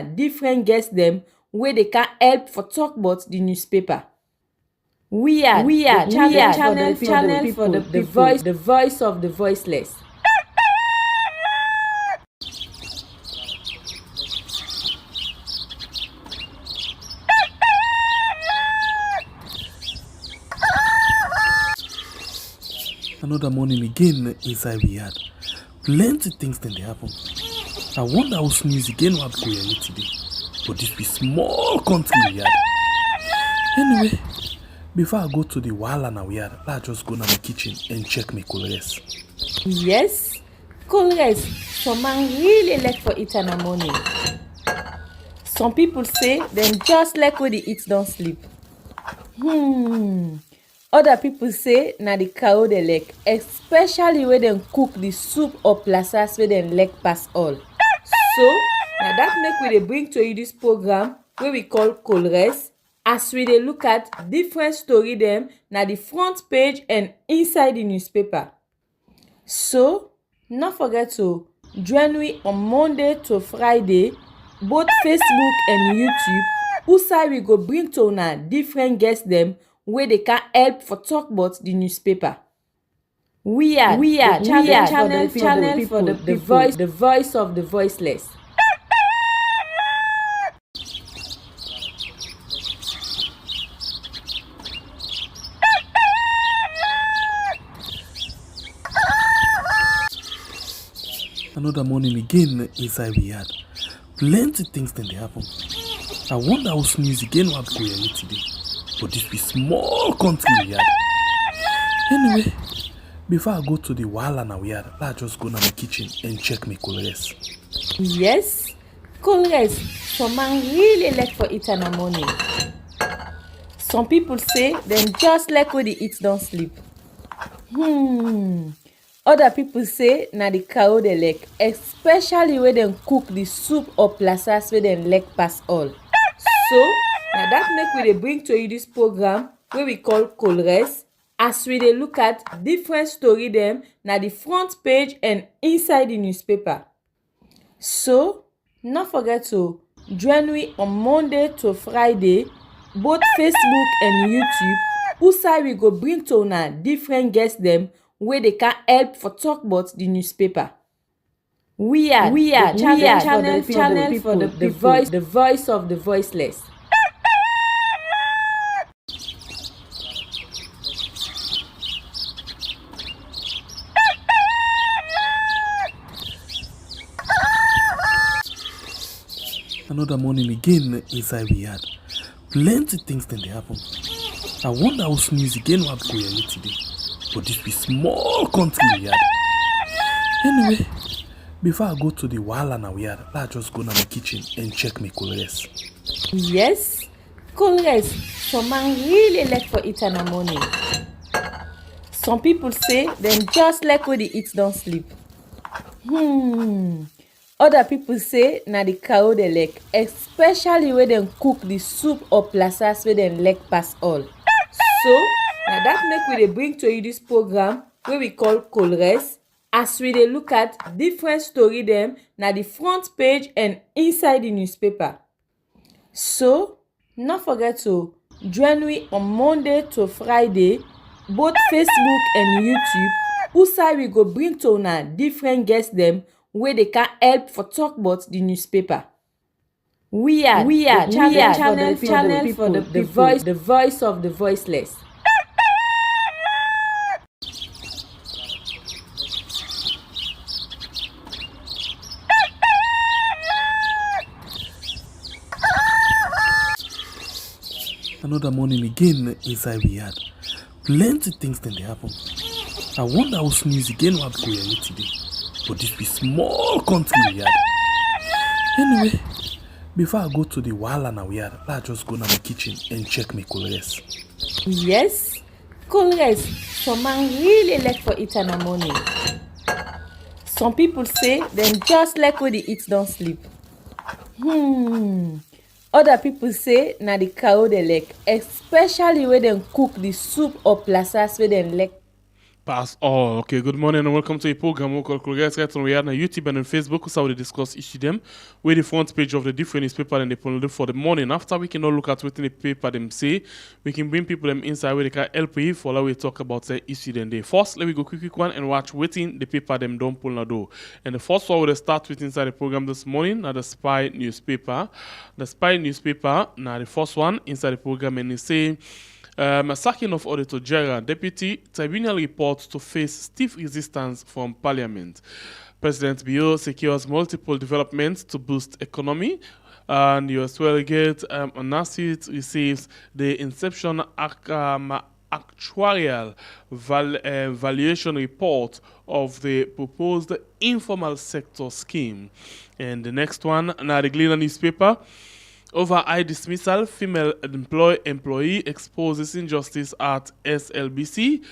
different guests them where they can help for talk about the newspaper. We are channel for the voice of the voiceless. Another morning again inside we had plenty things then they happen. I wonder how sneeze again what go here today. But this be small country we had. Anyway, before I go to the wahala now we had, let's just go to my kitchen and check my colors. Yes, colors. Some man really like for it in the morning. Some people say them just like when they eat don't sleep. Other people say na the cow they like, especially when they cook the soup or plasas where they like pass all. So now that make we dey bring to you this program where we call Colores, as we dey look at different story them na the front page and inside the newspaper. So not forget to join me on Monday to Friday, both Facebook and YouTube. Usai we go bring to una different guests them where they can help for talk about the newspaper. We are channel for the voice of the voiceless. Another morning again inside we had plenty things then they happen. I wonder how sneeze again what go here today. But this be small country we had. Anyway, before I go to the wahala now we had, let's just go to my kitchen and check my colors. Yes, colors. Some man really like for it in the morning. Some people say them just like when they eat don't sleep. Other people say na the cow they like, especially when they cook the soup or plasas where they like pass all. So now that make we dey bring to you this program where we call Colores, as we dey look at different story them na the front page and inside the newspaper. So not forget to join me on Monday to Friday, both Facebook and YouTube. Usai we go bring to una different guests them where they can help for talk about the newspaper. We are channel for the voice of the voiceless. Another morning again inside we had plenty things then they happen. I wonder how sneeze again what go here today. But this be small country we had. Anyway, before I go to the wahala now we had, let's just go to my kitchen and check my colors. Yes, colors. Some man really like for it in the morning. Some people say them just like when they eat don't sleep. Other people say na the cow they like, especially when they cook the soup or plasas where they like pass all. So now that make we dey bring to you this program where we call Colores, as we dey look at different story them na the front page and inside the newspaper. So not forget to join me on Monday to Friday, both Facebook and YouTube. Usai we go bring to una different guests them where they can help for talk about the newspaper. We are channel for the voice of the voiceless. Another morning again inside we had plenty things then they happen. I wonder how sneeze again what go here today. But this be small country we had. Anyway, before I go to the wahala now we had, let's just go to my kitchen and check my colors. Yes, colors. Some man really like for it in the morning. Some people say them just like when they eat don't sleep. Other people say na the cow they like, especially when they cook the soup or plasas where they like. Pass all. Okay, good morning and welcome to a program we call Guys right on we are on YouTube and on Facebook. So we discuss issue them with the front page of the different newspaper and they put for the morning. After we can all look at what the paper them say, we can bring people them inside where they can help you for how we talk about the issue then day. First, let me go quick one and watch waiting the paper them don't pull na do. And the first one we'll start with inside the program this morning now the Spy newspaper. The Spy newspaper now the first one inside the program and they say sacking of Auditor General Deputy Tribunal reports to face stiff resistance from Parliament. President Bio secures multiple developments to boost economy. And US Delegate Onassit receives the Inception Actuarial Valuation Report of the proposed informal sector scheme. And the next one, now the Gleaner newspaper. Over high dismissal, female employee exposes injustice at SLBC.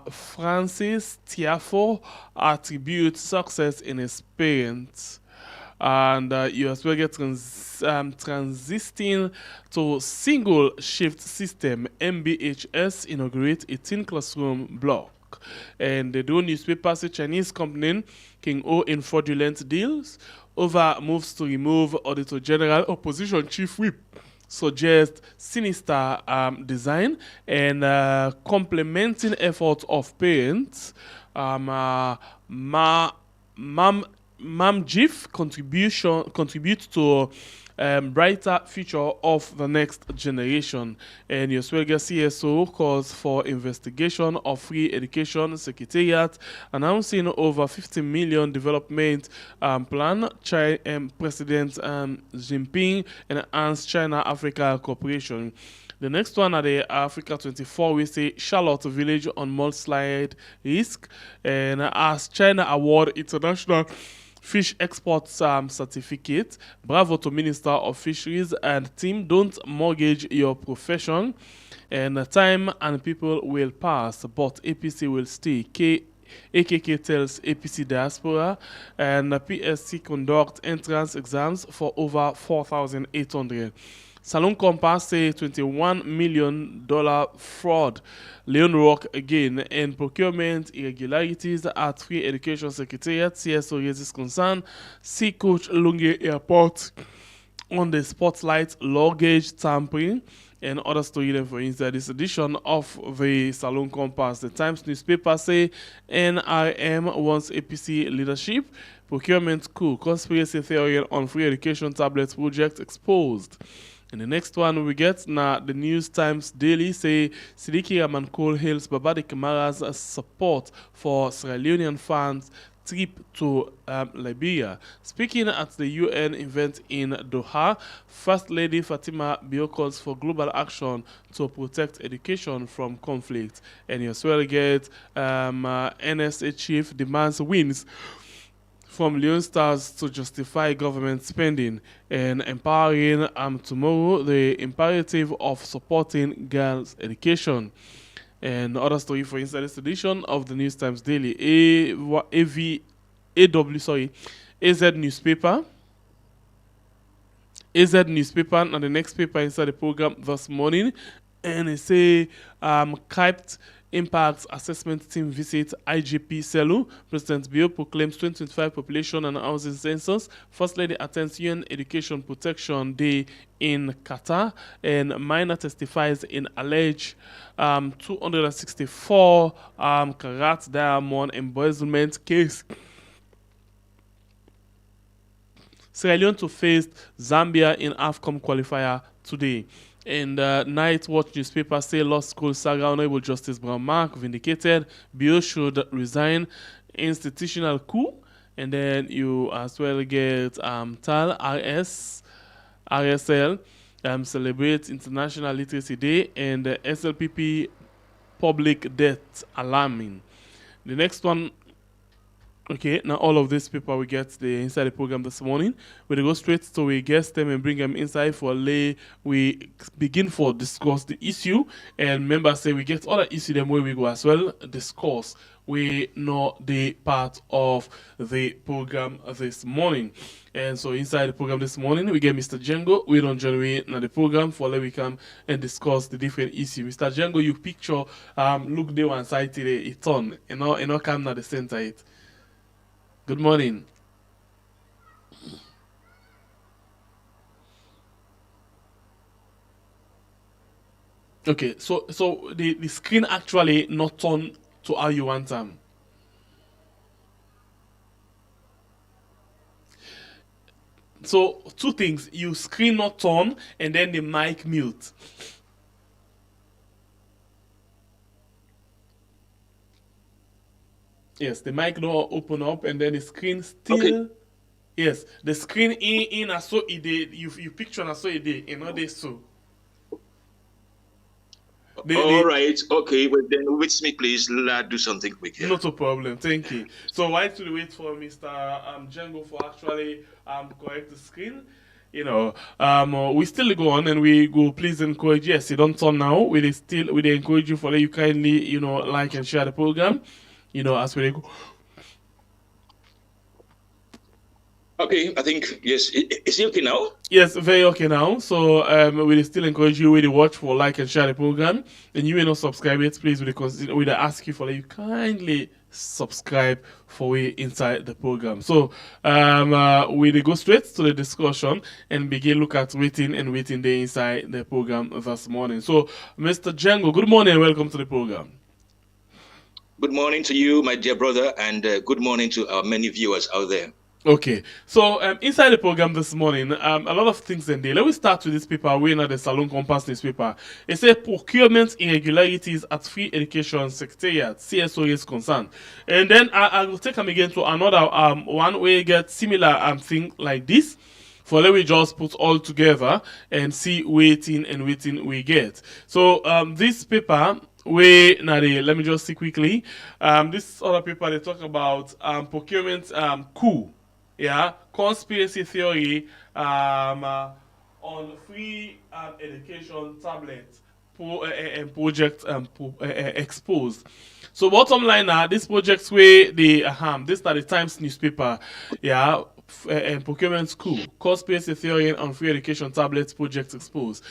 Francis Tiafo attributes success in his parents. And you as well get transiting to single shift system. MBHS inaugurate 18 classroom block. And the do newspaper say Chinese company can owe in fraudulent deals. Over moves to remove Auditor General. Opposition Chief Whip suggests sinister design and complementing efforts of parents. MAMGIF contributes to brighter future of the next generation. And Yoswega CSO calls for investigation of free education secretariat, announcing over 50 million development plan. President Jinping enhanced China-Africa cooperation. The next one are the Africa 24, we say Charlotte Village on mudslide risk, and as China award international fish export certificate. Bravo to Minister of Fisheries and team. Don't mortgage your profession. And time and people will pass, but APC will stay. AKK tells APC Diaspora. And PSC conduct entrance exams for over 4,800. Salon Compass say $21 million fraud. LEONE rock again. And procurement irregularities at Free Education Secretariat. CSO raises concern. See Coach Lunge Airport on the spotlight luggage tampering. And other story then for inside this edition of the Salon Compass. The Times newspaper say NRM wants APC leadership. Procurement coup. Conspiracy theory on free education tablets project exposed. And the next one we get now the News Times Daily say Sidiki Rahman Cole hails Babadi Kamara's support for Sierra Leonean fans trip to Liberia. Speaking at the UN event in Doha, First Lady Fatima Bio calls for global action to protect education from conflict. And you as well get NSA chief demands wins from Leone Stars to justify government spending, and empowering tomorrow the imperative of supporting girls' education. And other story for inside this edition of the News Times Daily. AZ newspaper. AZ newspaper and the next paper inside the program this morning. And it say Kypt Impact Assessment Team visit IGP Selu. President Bio proclaims 2025 population and housing census. First Lady attends UN Education Protection Day in Qatar. And minor testifies in alleged 264 carat diamond embezzlement case. Sierra Leone to face Zambia in AFCON qualifier today. And Night Watch newspaper say Law School saga Honorable Justice Brown Mark vindicated. Bio should resign. Institutional coup. And then you as well get TAL RSL celebrate International Literacy Day, and SLPP public debt alarming. The next one Okay, now all of these people we get the inside the program this morning. We go straight to we guest them and bring them inside for lay. We begin for discuss the issue, and members say we get other issue them where we go as well discuss. We know the part of the program this morning. And so inside the program this morning, we get Mr. Django. We don't join we now the program for let we come and discuss the different issues. Mr. Django, you picture look there one side today, it's on, come now the center it. Good morning. Okay, so the screen actually not on to how you want them. So two things, you screen not on and then the mic mute. Yes, the mic door open up and then the screen still. Okay. Yes, the screen in as so it did. You picture as so it did. You know this so. All right, okay, well then with me please, do something quick here. Not a problem, thank you. So why should we wait for Mr. Django for actually correct the screen? You know, we still go on and we go please encourage, yes, you don't turn now, we encourage you for that you kindly, you know, like and share the program, you know, as we go. Okay, I think, yes, is it okay now? Yes, very okay now. So we still encourage you to watch for like and share the program. And you may not subscribe yet, please we ask you for you kindly subscribe for we inside the program. So we go straight to the discussion and begin look at waiting the inside the program this morning. So Mr. Django, good morning and welcome to the program. Good morning to you, my dear brother, and good morning to our many viewers out there. Okay, so inside the program this morning, a lot of things in there. Let me start with this paper. We're in the Salon Compass newspaper. It says procurement irregularities at Free Education Secretariat, CSO is concerned. And then I will take them again to another one where you get similar thing like this. For let me just put all together and see waiting we get. So this paper let me just see quickly. This other paper they talk about procurement coup. Yeah, conspiracy theory on free education tablet and project exposed. So bottom line now, this projects where this are the Times newspaper, yeah, and procurement coup, conspiracy theory on free education tablets project exposed.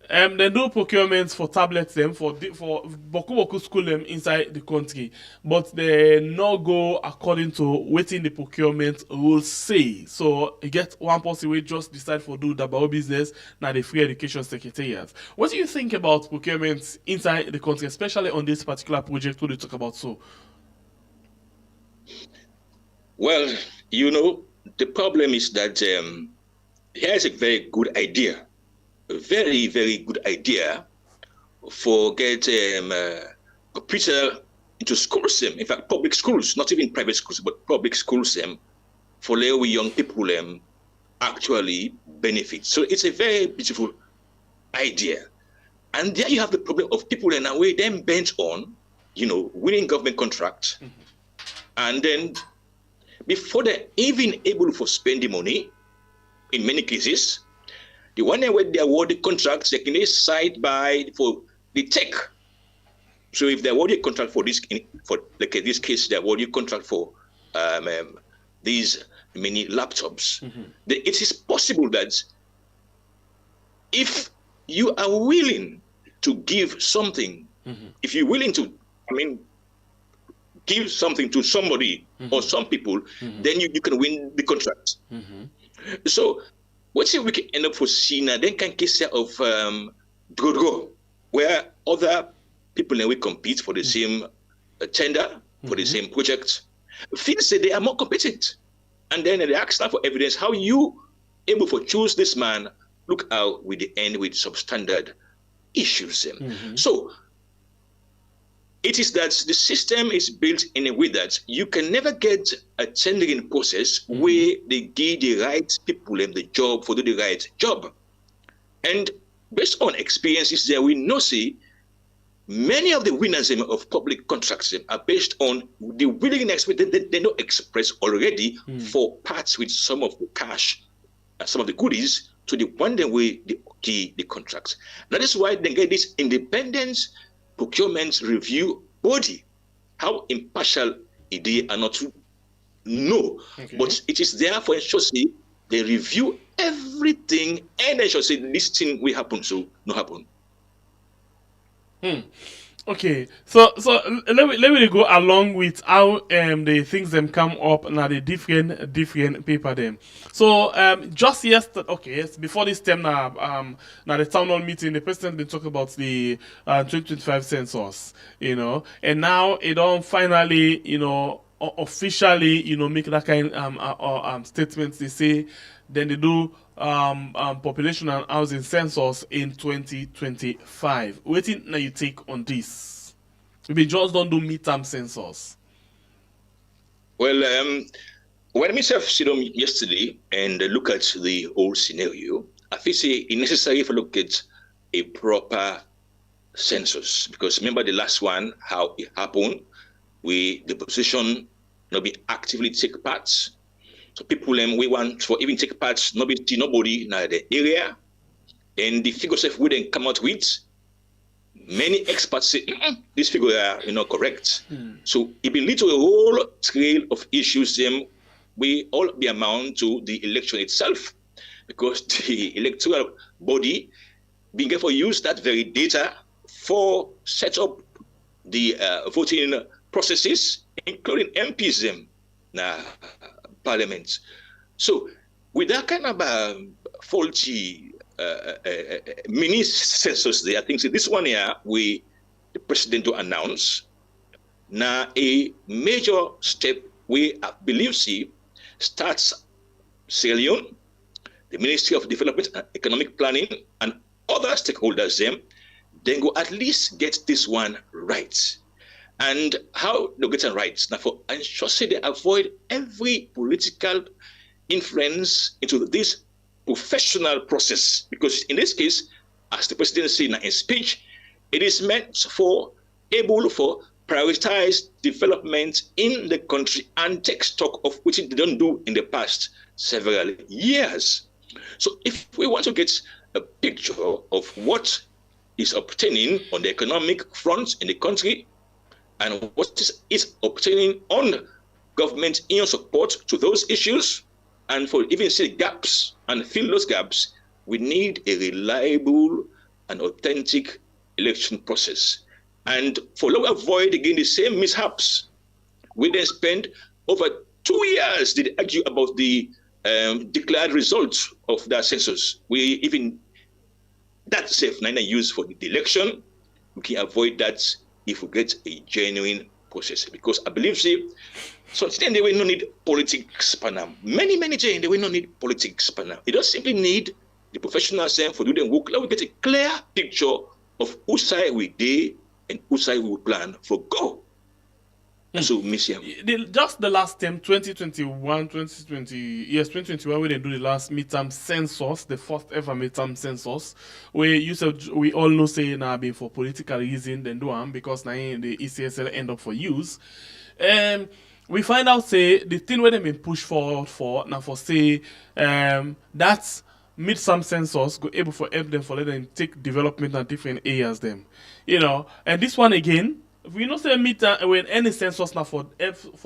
They do procurements for tablets them for boku school them inside the country, but they no go according to waiting the procurement rules say. So you get one person we just decide for do the about business now the Free Education Secretariat. What do you think about procurements inside the country, especially on this particular project? What do you talk about so? Well, you know, the problem is that here's a very good idea. A very, very good idea for get computer into schools, in fact, public schools, not even private schools, but public schools, for our young people actually benefit. So it's a very beautiful idea. And there you have the problem of people in a way then bent on, you know, winning government contracts. And then before they're even able to spend the money, in many cases, the one where they award the contracts, they can decide for the tech. So if they award a contract for this case, they award a contract for these many laptops. It is possible that if you are willing to give something, if you're willing to, give something to somebody or some people, then you can win the contract. So what if we can end up for Sina, then can case of Drogo, where other people we compete for the same tender, for the same project, feel say they are more competent. And then they ask for evidence, how you able to choose this man, look out with the end with substandard issues. So it is that the system is built in a way that you can never get a tendering process where they give the right people the job for do the right job. And based on experiences there, we know, see, many of the winners of public contracts are based on the willingness they don't express already for parts with some of the cash, some of the goodies to the one way the contracts. That is why they get this independent procurement review body. How impartial they are not to know, but it is there for ensure they review everything and ensure this thing will happen, so no happen. Okay, so let me go along with how the things them come up now the different paper them. So just yesterday, okay, yes, before this time now the town hall meeting, the president been talking about the 2025 census, and now it don't finally officially make that kind statements. They say then they do population and housing census in 2025. Waiting now you take on this. We just don't do midterm census. Well, when myself sit down yesterday and look at the whole scenario, I feel it's necessary to look at a proper census, because remember the last one, how it happened, the position be actively take parts. So people we want for even take parts, nobody in the area, and the figures we then come out with. Many experts say this figure are correct. So it will lead to a whole trail of issues. We all be amount to the election itself, because the electoral body being able to use that very data for set up the voting processes, including MPs parliament. So with that kind of faulty mini census there, I think this one here the president to announce now a major step we believe starts Sierra Leone, the Ministry of Development and Economic Planning and other stakeholders then go at least get this one right. And how they get it right now for ensure they avoid every political influence into this professional process, because in this case, as the president said in his speech, it is meant for prioritize development in the country and take stock of which they don't do in the past several years. So if we want to get a picture of what is obtaining on the economic front in the country, and what is obtaining on government in support to those issues, and for even see gaps and fill those gaps, we need a reliable and authentic election process. And for avoid again the same mishaps, we then spend over 2 years to argue about the declared results of that census. We even that safe neither use for the election. We can avoid that if we get a genuine process, because I believe so then they will not need politics panel. Many things they will not need politics panel. They don't simply need the professionals for doing work. Let we get a clear picture of whose side we did and whose side we will plan for go. So just the last term, 2021, we didn't do the last midterm census, the first ever midterm census, where you said we all know say now being for political reason then do because now the ECSL end up for use. We find out say the thing where they been pushed forward for now for say that's midterm census go able for help them for let them take development in different areas them. And this one again, we not say when any census now for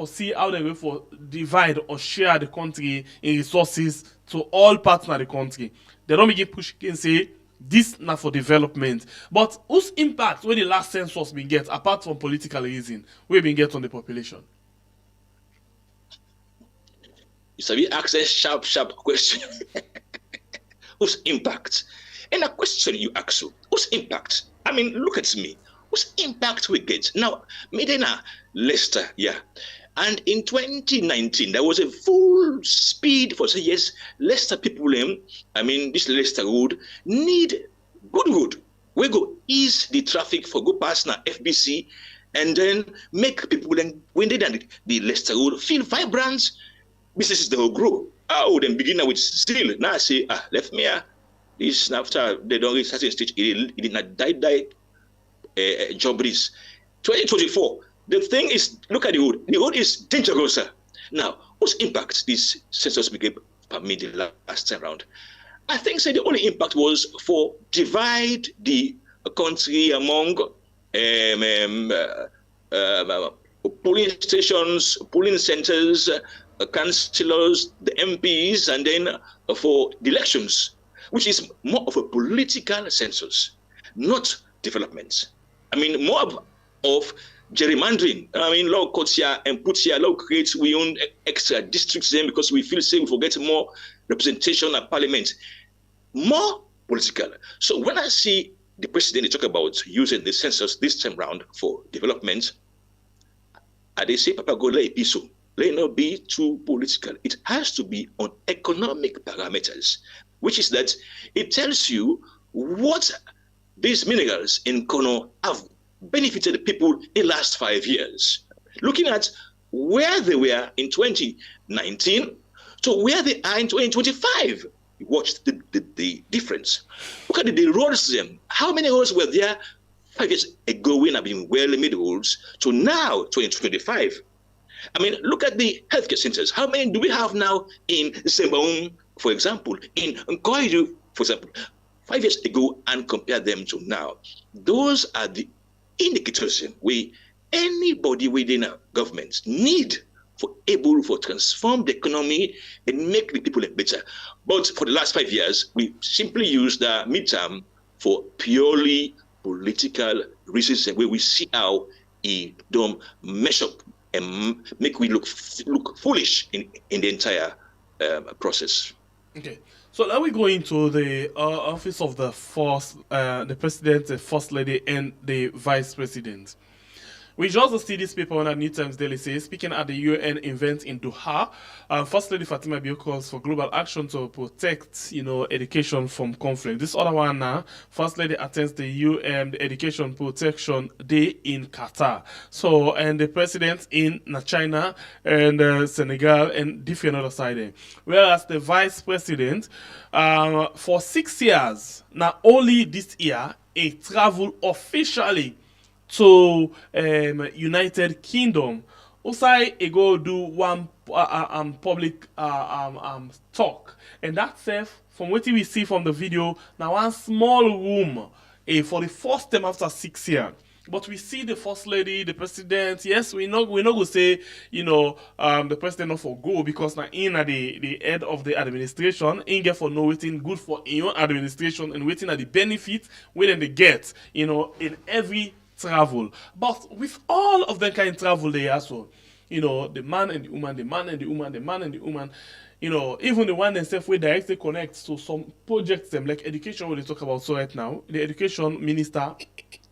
see how they go for divide or share the country in resources to all parts of the country. They don't begin push and say this now for development. But whose impact when the last census been get apart from political reason we been get on the population? You sabi ask a sharp question. Whose impact? And a question you ask, whose impact? I mean, look at me. Whose impact we get? Now, Medina, Leicester, yeah. And in 2019, there was a full speed for say, yes, Leicester people, this Leicester road need good road. We go ease the traffic for go past now FBC, and then make people then when they done the Leicester road feel vibrant, businesses they will grow. Oh, then begin with still. Now I say, left me this after they don't reach certain stage, it did not die job is. 2024, the thing is, look at the road. The road is dangerous. Now, what impact this census became permit the last time around? I think the only impact was for divide the country among polling stations, polling centers, councillors, the MPs, and then for the elections, which is more of a political census, not development. I mean, more of gerrymandering. I mean, law courts here and puts here, law creates we own extra districts then because we feel safe, we get more representation at parliament. More political. So when I see the president talk about using the census this time round for development, they say, Papa, go let it be so. Let it not be too political. It has to be on economic parameters, which is that it tells you what these minerals in Kono have benefited the people in the last 5 years. Looking at where they were in 2019 to where they are in 2025. Watch the difference. Look at the roads then. How many roads were there 5 years ago when have been well-made roads to now 2025? I mean, look at the healthcare centers. How many do we have now in Sembaum, for example, in Nkoidu, for example, 5 years ago, and compare them to now? Those are the indicators where anybody within a government need for able to transform the economy and make the people better. But for the last 5 years, we simply use the midterm for purely political reasons, where we see how it don't mesh up and make we look foolish in the entire process. Okay, so now we go into the office of the president, the first lady, and the vice president. We just see this paper on our New Times Daily says, speaking at the UN event in Doha, First Lady Fatima Bio calls for global action to protect, education from conflict. This other one now, First Lady attends the UN the Education Protection Day in Qatar. So, and the president in China and Senegal and different other side. Whereas the vice president, for 6 years, not only this year, a travel officially to United Kingdom. Usai ego do one public talk, and that self, from what we see from the video, now one small room for the first time after 6 years. But we see the first lady, the president. Yes, we not go say the president not for go because now in at the head of the administration, in get for no waiting good for your administration and waiting at the benefits where they get in every travel. But with all of them kind of travel they also, the man and the woman, the man and the woman, the man and the woman, even the one themselves will directly connect to some projects them like education what they talk about so right now. The education minister,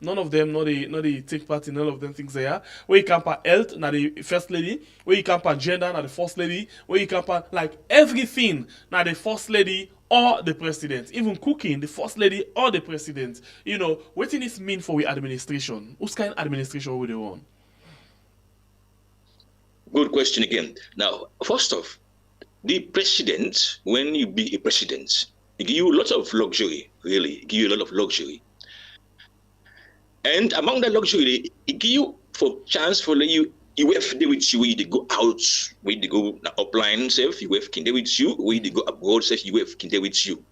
none of them not they take part in all of them things there. Where you camp health, now the first lady, where you camp gender, now the first lady, where you camp like everything, now the first lady or the president, even cooking, the first lady or the president. What does this mean for the administration? Whose kind of administration would they want? Good question again. Now, first off, the president, when you be a president, it give you a lot of luxury, really. It give you a lot of luxury. And among that luxury, it give you for chance for you have there with you, where you go out, where you go upline self, you have there with you, where you go abroad self, you have there with you.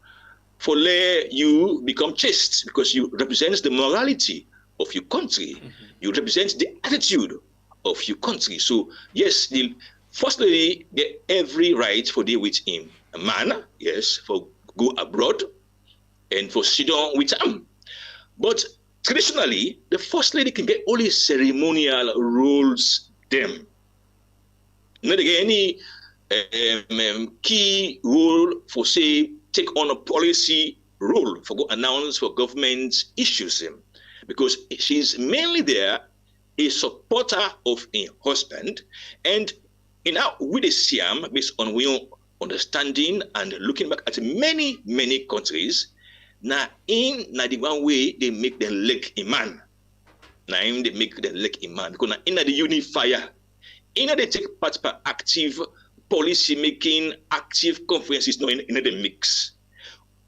For you become chaste because you represent the morality of your country. Mm-hmm. You represent the attitude of your country. So yes, the first lady get every right for deal with him. A man, yes, for go abroad and for sit down with him. But traditionally, the first lady can get only ceremonial roles. Them. Not again any key role for say take on a policy role for go announce for government issues them, because she's mainly there a supporter of a husband, and with a Siam based on we understanding and looking back at many countries. Now the one way they make them like a man. Now they make them like a man because in the unifier, they take part for active policy making, active conferences, no in the mix.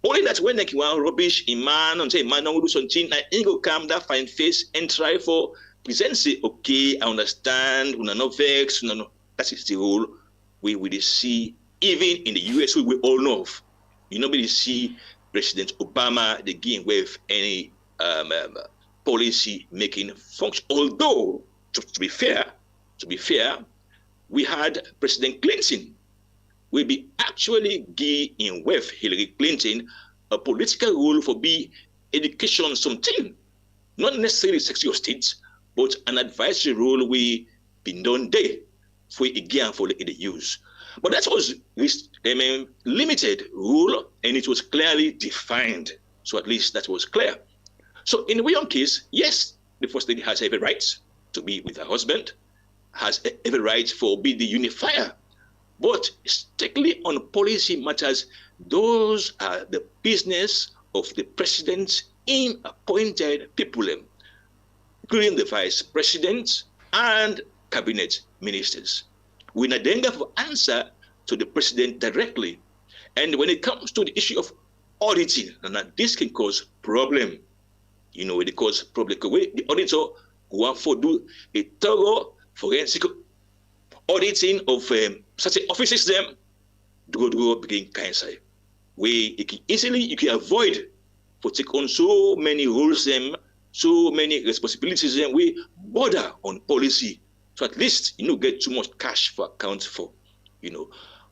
Only that when they want rubbish in man and say man don't do something, and he go come that fine face and try for present say, okay, I understand, we are not vexed, that is the role we will see even in the US we all know of. You nobody see President Obama again with any policy making function. Although to be fair, we had President Clinton will be actually giving with Hillary Clinton a political role for be education something, not necessarily Secretary of State, but an advisory role we been done there for again for the use. But that was limited rule, and it was clearly defined. So at least that was clear. So in William's case, yes, the First Lady has every right to be with her husband, has every right for be the unifier. But strictly on policy matters, those are the business of the president in appointed people, including the vice president and cabinet ministers. We not then have answer to the president directly. And when it comes to the issue of auditing, and this can cause problem. You know, it cause problem. The auditor want to do a thorough forensic auditing of such offices, them go begin cancer. Where you can avoid for take on so many rules, so many responsibilities, and we border on policy. So at least get too much cash for account for,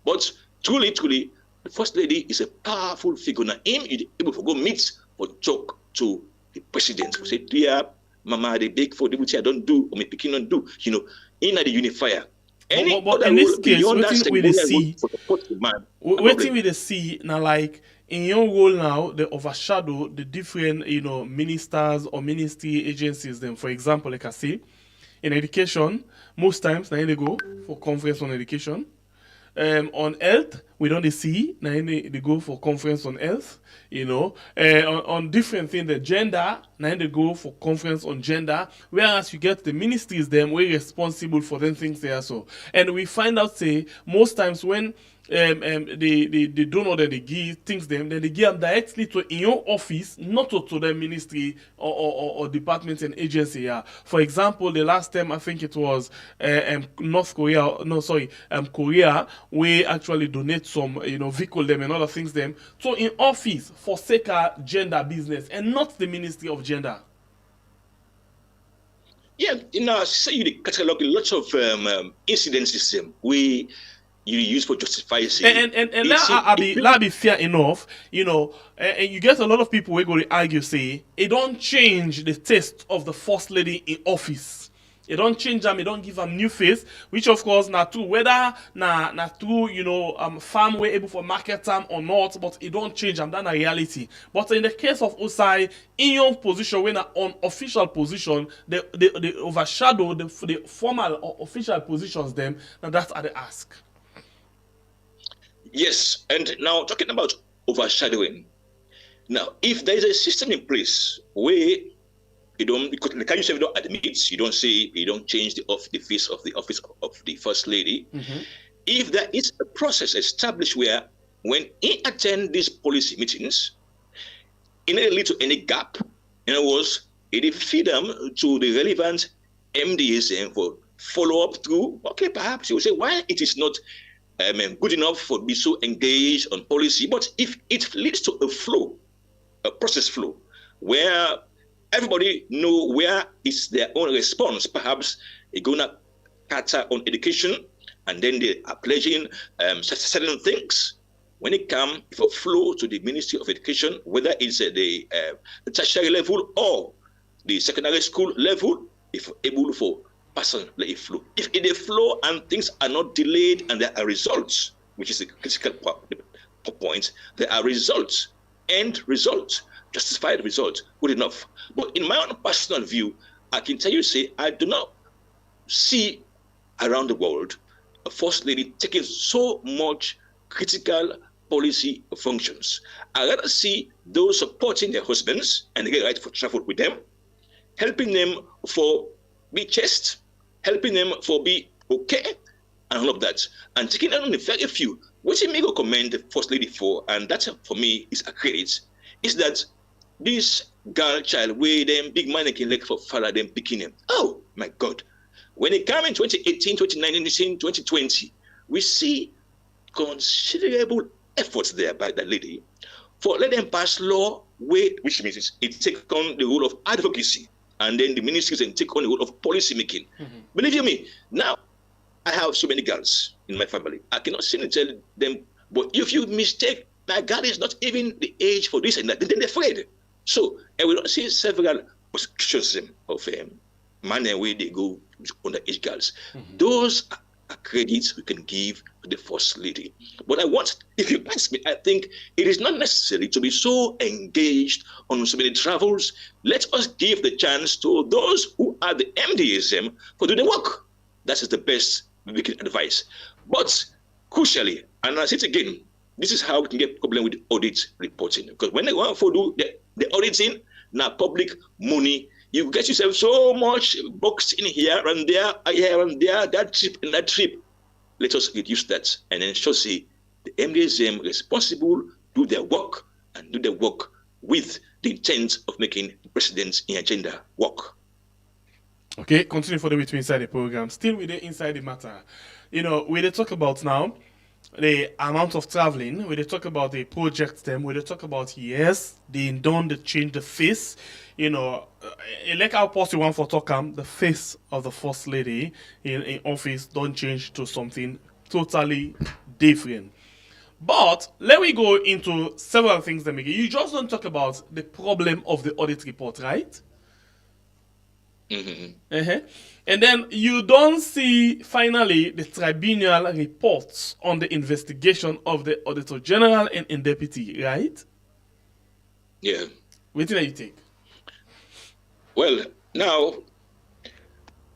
But truly, the First Lady is a powerful figure. Now, him is able to go meet or talk to the president. We say, dear Mama, they beg for the which I don't do, or my picking don't do, in the unifier. But in this case, waiting with the see now, like in your role now, they overshadow the different, ministers or ministry agencies. Then, for example, like I say, in education, most times now they go for conference on education. On health, we don't see now they go for conference on health. On different things, the gender, now they go for conference on gender. Whereas you get the ministries, them we're responsible for them things there. So, and we find out say most times when they don't know that they give things them, then they give them directly to in your office, not to the ministry or department and agency. Yeah. For example, the last time I think it was Korea, we actually donate some vehicle them and other things them. So in office for sake of gender business and not the Ministry of Gender. Yeah, say you catalog lots of incidences you use for justifying. And that be fair enough, and you get a lot of people who go to argue say it don't change the taste of the First Lady in office. It don't change them, it don't give them new face, which of course na true, whether na true, farm we're able for market time or not, but it don't change them, that's a reality. But in the case of Osai, in your position, when on official position, they overshadow the formal or official positions them, now that's at the ask. Yes, and now talking about overshadowing. Now, if there is a system in place where because the kind you don't admit, you don't change the face of the office of the First Lady. Mm-hmm. If there is a process established where when he attend these policy meetings, in a little any gap, in other words, it feed them to the relevant MDs and for follow up through. Okay, perhaps you will say why it is not good enough for be so engaged on policy, but if it leads to a process flow, where everybody know where is their own response, perhaps they're gonna cater on education, and then they are pledging certain things. When it comes for flow to the Ministry of Education, whether it's the tertiary level or the secondary school level, if able for person let it flow. If it flow and things are not delayed and there are results, which is the critical point, there are results, end results, justified results, good enough. But in my own personal view, I can tell you, I do not see around the world a First Lady taking so much critical policy functions. I rather see those supporting their husbands and they get right for travel with them, helping them for be chaste, helping them for be okay, and all of that, and taking only very few what you may go commend the First Lady for, and that for me is a credit, is that this girl child with them big mannequin like for father them picking him. Oh my God. When it came in 2018, 2019, 2020, we see considerable efforts there by that lady for let them pass law which means it take on the role of advocacy, and then the ministries and take on the role of policy making. Believe you me, now I have so many girls in my family. I cannot sit and tell them, but if you mistake, my girl is not even the age for this and that, then they're afraid. So I will not see several prosecutions of man and way they go underage girls. Those are credits we can give to the First Lady. But I want, if you ask me, I think it is not necessary to be so engaged on so many travels. Let us give the chance to those who are the MDSM for doing the work. That is the best we can advise. But crucially, and I say it again, this is how we can get problem with audit reporting. Because when they want to do the auditing, now public money, you get yourself so much boxed in here and there, that trip and that trip. Let us reduce that and ensure say the MDSM responsible do their work and do their work with the intent of making the president's agenda work. Okay, continue further with me inside the program. Still with the inside the matter. You know, we talk about now the amount of traveling, we talk about the project them, we talk about yes, they done the change the face. You know, like how possible one for talk the face of the First Lady in office don't change to something totally different. But let me go into several things that make it. You just don't talk about the problem of the audit report, right? And then you don't see finally the tribunal reports on the investigation of the Auditor General and in deputy, right? Yeah. What do you think? Well, now,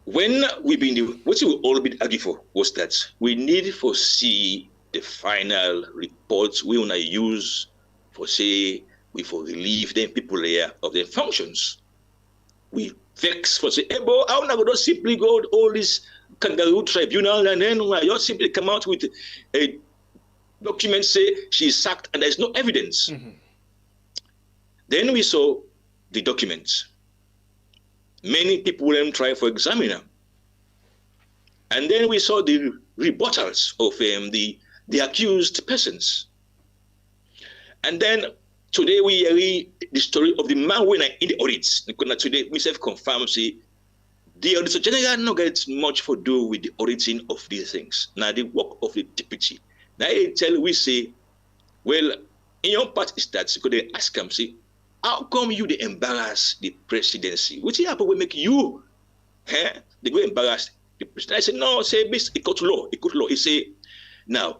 when we've been, what we all been arguing for was that we need to see the final reports we want to use for say we for relieve them people here of their functions. We vex for say, hey, boy, how not going to simply go all this kangaroo tribunal and then I just simply come out with a document say she's sacked and there's no evidence. Then we saw the documents. Many people will try for examiner. And then we saw the rebuttals of the accused persons. And then today we read the story of the man when in the audits. Today myself confirm say the Auditor General not get much for do with the auditing of these things. Now the work of the deputy. Now they tell we say, well, in your part is that because they ask them say, how come you they embarrass the presidency? What happen will make you they go embarrass the president? I say no, say this it got law. He say now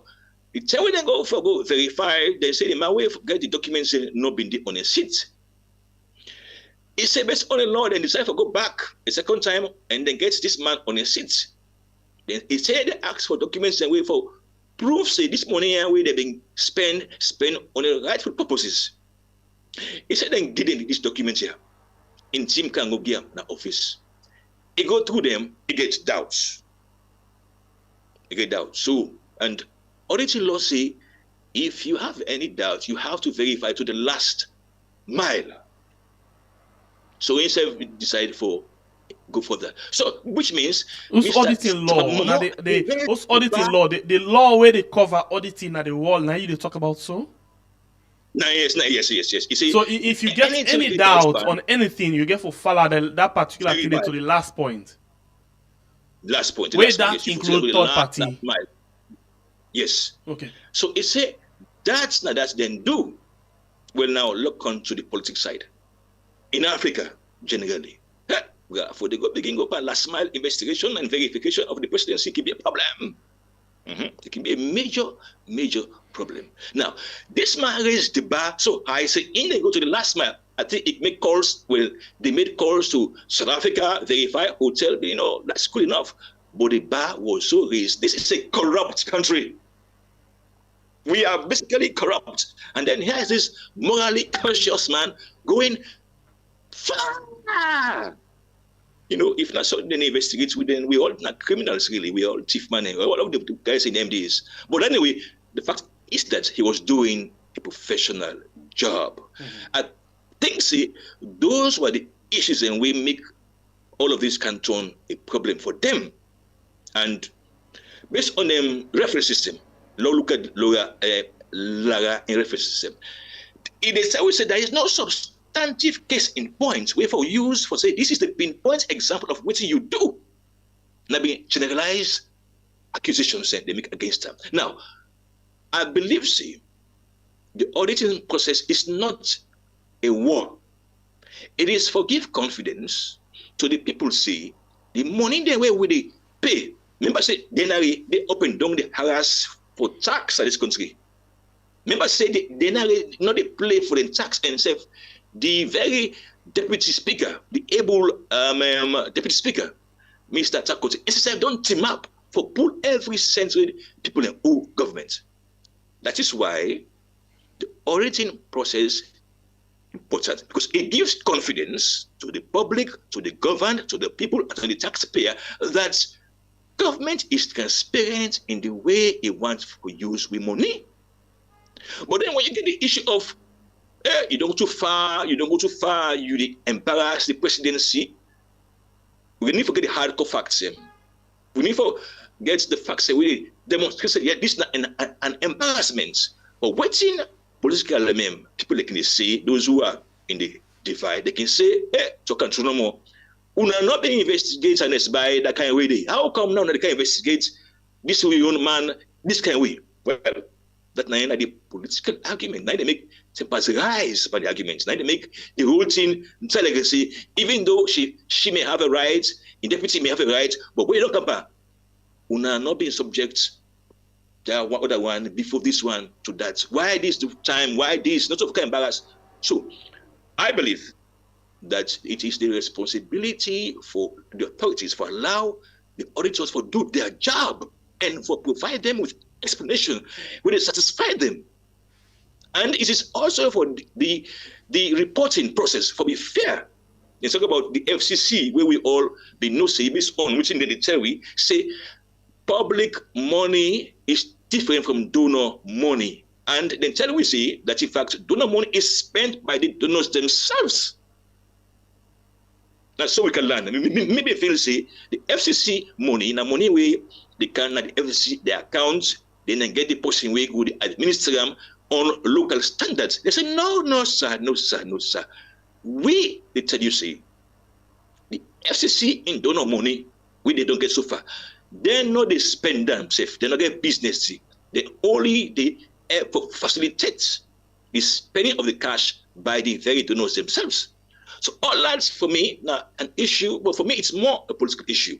the time when they go verify, they say the man will get the documents not been on a seat. He say based on the law, then decide to go back a second time and then get this man on a seat. Then he said they ask for documents and wait for proof say this money where they been spent on the rightful purposes. He said then didn't this document here in Team Kangogia na office. He go through them, he gets doubts. So and auditing law say if you have any doubt, you have to verify to the last mile. So instead we decide for go further. So which means who's auditing law? Now who's auditing law? The law where they cover auditing at the wall. Now you they talk about so. Yes. You see, so if you get any doubt on anything, you get for follow that particular thing to the last point. Where that include third party. Yes. Okay. So it say that's not that then do. Well now look on to the politics side. In Africa, generally. For the begin up and last mile investigation and verification of the presidency can be a problem. It can be a major problem. Now, this man raised the bar so high, say in they go to the last mile. I think it made calls, well, they made calls to South Africa, verify, hotel, that's good enough. But the bar was so raised. This is a corrupt country. We are basically corrupt. And then here's this morally conscious man going far. If not so, then investigate with them. We all not criminals, really. We all thief money. All of the guys in MDs. But anyway, the fact is that he was doing a professional job. I think, see, those were the issues, and we make all of this canton a problem for them. And based on the reference system, look at Lara in reference system, it is, I would say, there is no substantive case in point where for use for say this is the pinpoint example of what you do. Now, be generalized accusations they make against them. Now, I believe, see, the auditing process is not a war. It is for give confidence to the people, see, the money they were with they pay. Remember, say, they open down the harass for tax at this country. Remember, say, they not they play for the tax and say, the very deputy speaker, the able deputy speaker, Mr. Takoti, instead don't team up for pull every cent with people in who government. That is why the auditing process important, because it gives confidence to the public, to the governed, to the people, and to the taxpayer that government is transparent in the way it wants to use with money. But then when you get the issue of you don't go too far, you embarrass the presidency, we need to get the hardcore facts. We need to get the facts. We demonstrate that yeah, this is not an embarrassment. But waiting political people, they can say, those who are in the divide, they can say, hey, talk and no more. Una not being investigated and by that kind of way. How come now they can investigate this way, own man, this kind of way? Well, that now the political argument, now they make tempers rise by the arguments. Now they make the whole thing legacy, even though she may have a right, the deputy may have a right, but when you don't compare, una not being subject to one other one before this one to that. Why this time? Why this? Not of kind of embarrassed. So I believe that it is the responsibility for the authorities for allow the auditors for do their job and for provide them with explanation when it satisfy them. And it is also for the reporting process for be fair. They talk about the FCC where we all be no say based on which in the tell we say public money is different from donor money. And then tell we say that in fact donor money is spent by the donors themselves. Now, so we can learn. Maybe feel say the FCC money, in a money way, they can the FCC their accounts, then get the person way go the administer them on local standards. They say no sir. We they tell you say the FCC in donor money, they don't get so far. They know they spend themselves. They don't get business. They only facilitate the spending of the cash by the very donors themselves. So all that's for me now an issue, but for me it's more a political issue.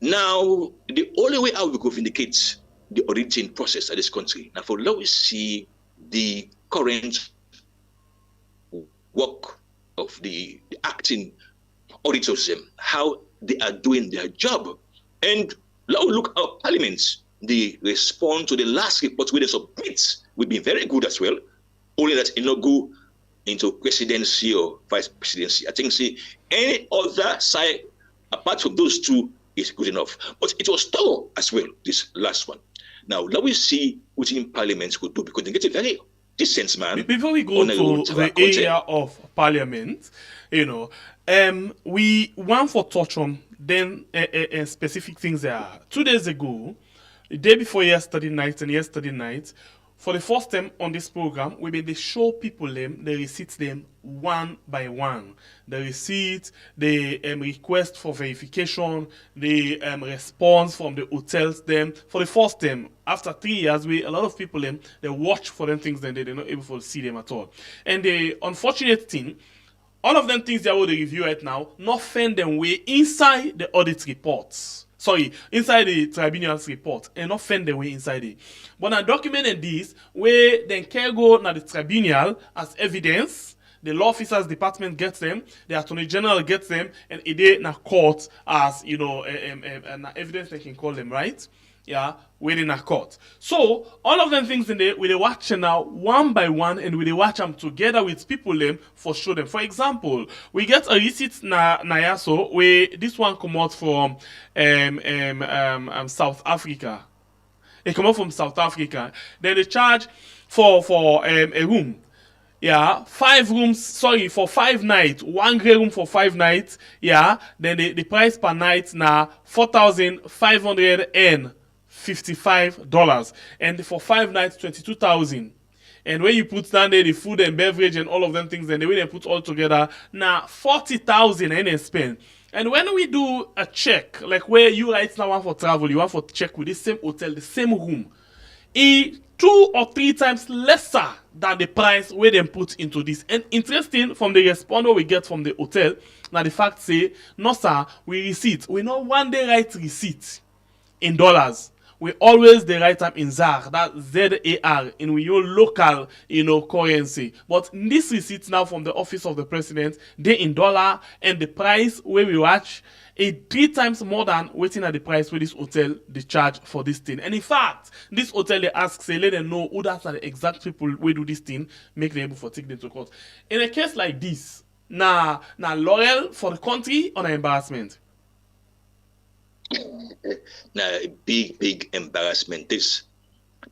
Now the only way I will go vindicate the auditing process of this country. Now for let we see the current work of the acting auditors, how they are doing their job. And let we look at parliaments. The response to the last report where they submit will be very good as well. Only that it not go into presidency or vice presidency. I think see any other side apart from those two is good enough. But it was thorough as well, this last one. Now let we see what in parliament could do, because they get a very decent man. Before we go to the area of parliament, we want for touch on then specific things there. 2 days ago, the day before yesterday night, for the first time on this program, we made they show people the receipts them one by one. The receipt, the request for verification, the response from the hotels them. For the first time, after 3 years, a lot of people they watch for them things and they're not able to see them at all. And the unfortunate thing, all of them things they will review right now, not find them way inside the audit reports. Inside the tribunal's report, and not find their way inside it. But I documented this where then can go na the tribunal as evidence. The law officers department gets them, the attorney general gets them, and it is na court as an evidence they can call them, right? Yeah, within a court. So all of them things in there, we watch now one by one, and we watch them together with people them for show them. For example, we get a receipt na yaso where this one come out from South Africa. They come up from South Africa. Then they charge for a room. Yeah, 5 rooms, sorry, for 5 nights. 1 grey room for 5 nights. Yeah, then the price per night now $4,555. And for 5 nights, 22,000. And when you put down there the food and beverage and all of them things, and the way they put all together, now 40,000 and then spend. And when we do a check, like where you right now want for travel, you want for check with the same hotel, the same room, it 2 or 3 times lesser than the price where they put into this. And interesting, from the responder we get from the hotel, now the fact say, no sir, we receipt. We know one day write receipt in dollars. We always the write them in ZAR, that ZAR, in your local, currency. But this receipt now from the office of the president, they in dollar, and the price where we watch is 3 times more than waiting at the price where this hotel they charge for this thing. And in fact, this hotel they ask, say, let them know who that's are the exact people who do this thing, make them able to take them to court. In a case like this, na loyal for the country or an embarrassment? Now, a big embarrassment. This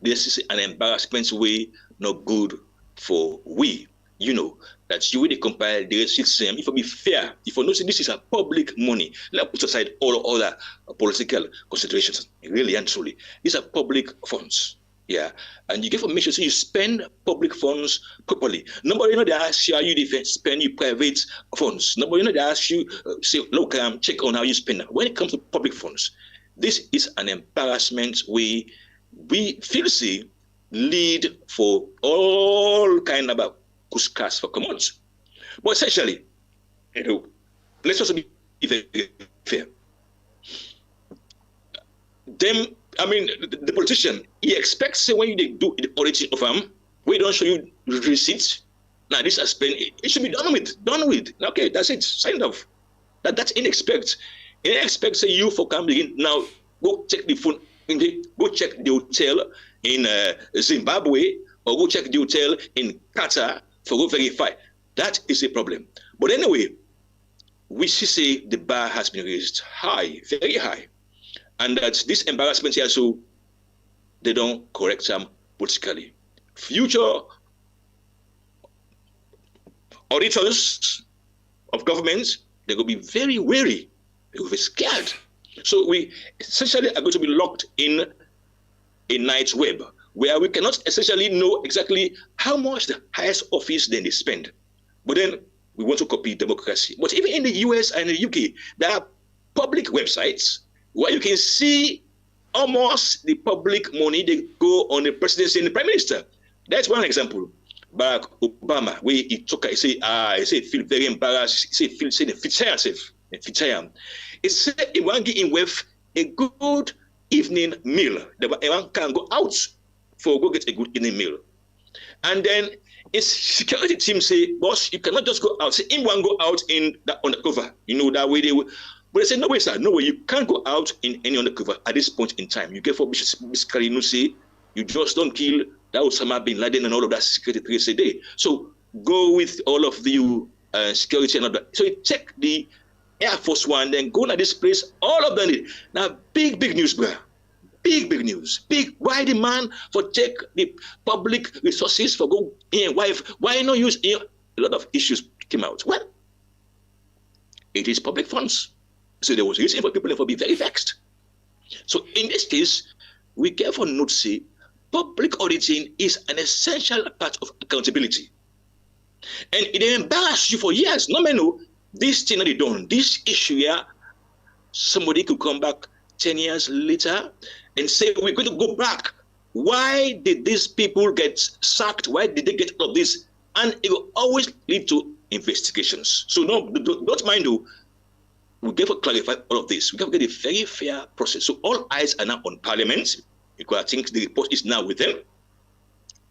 is an embarrassment way not good for we. That you will compile the system. If it be fair, if you know this is a public money, let's put aside all other political considerations. Really and truly, these are public funds. Yeah, and you get to make sure you spend public funds properly. Nobody they ask you how you spend your private funds. Nobody they ask you say, look, check on how you spend. When it comes to public funds, this is an embarrassment we feel see lead for all kind of cuscas for commons. But essentially, let's also be very fair. The politician, he expects when you do the auditing of him, we don't show you receipts. Now this has been, it should be done with. Okay, that's it, signed off. That's inexpect. Inexpect say you for coming now, go check the phone, go check the hotel in Zimbabwe, or go check the hotel in Qatar for go verify. That is a problem. But anyway, we see say the bar has been raised high, very high. And that this embarrassment here, so they don't correct them politically. Future auditors of governments, they're going to be very wary. They're going to be scared. So we essentially are going to be locked in a night's web, where we cannot essentially know exactly how much the highest office then they spend. But then we want to copy democracy. But even in the US and the UK, there are public websites where you can see almost the public money they go on the presidency and the prime minister. That's one example. Barack Obama, where he took, he say feel very embarrassed. He say the fitaya. He said he want to give him with a good evening meal. Everyone can go out for go get a good evening meal. And then his security team say, boss, you cannot just go out. Say him want go out in that undercover. That way they will. But they said, no way, sir, no way. You can't go out in any undercover at this point in time. You get for basically, you just don't kill that Osama bin Laden and all of that security threats a day. So go with all of the security and all that. So you check the Air Force One, then go to this place, all of them. Now, big news, bro. Big news. Why the man for check the public resources for go in wife? Why not use a lot of issues came out? Well, it is public funds. So there was reason for people to be very vexed. So in this case, we careful note say public auditing is an essential part of accountability. And it embarrassed you for years. No man know this thing that they done, this issue here, somebody could come back 10 years later and say, we're going to go back. Why did these people get sacked? Why did they get all of this? And it will always lead to investigations. So no, don't mind though. We get to clarify all of this. We have to get a very fair process. So all eyes are now on Parliament, because I think the report is now with them,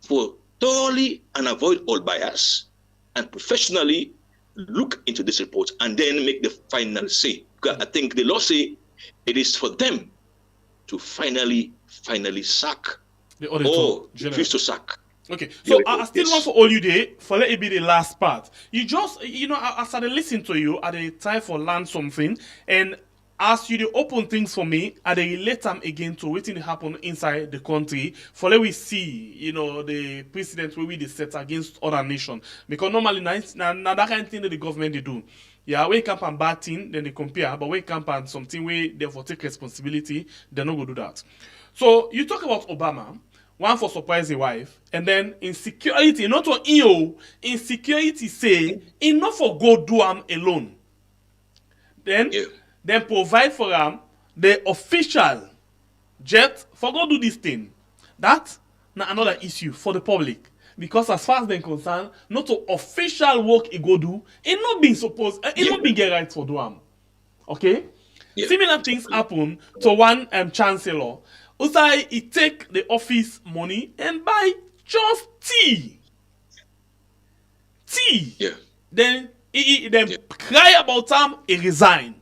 for thoroughly and avoid all bias and professionally look into this report and then make the final say. Because I think the law say it is for them to finally sack the auditor or general. refuse to sack. Okay, so I still want for all you day for let it be the last part. You just, as I listen to you, at the time for learn something, and as you dey open things for me, I dey relate am again to wetin dey happen inside the country. For let we see, the precedent wey we dey set against other nations. Because normally na that kind of thing that the government dey do. Yeah, when it come on bad thing, then they compare. But when it come on something where they for take responsibility, they no go do that. So you talk about Obama, one for surprise a wife, and then insecurity, not for insecurity say, he not for go do am alone. Then provide for them the official jet for go do this thing. That na another issue for the public. Because as far as they're concerned, not to official work he go do, it not being supposed, it not being get right for do am. Okay? Yeah. Similar things happen to one chancellor. Usai he take the office money and buy just tea. Yeah. Then he cry about time, he resign.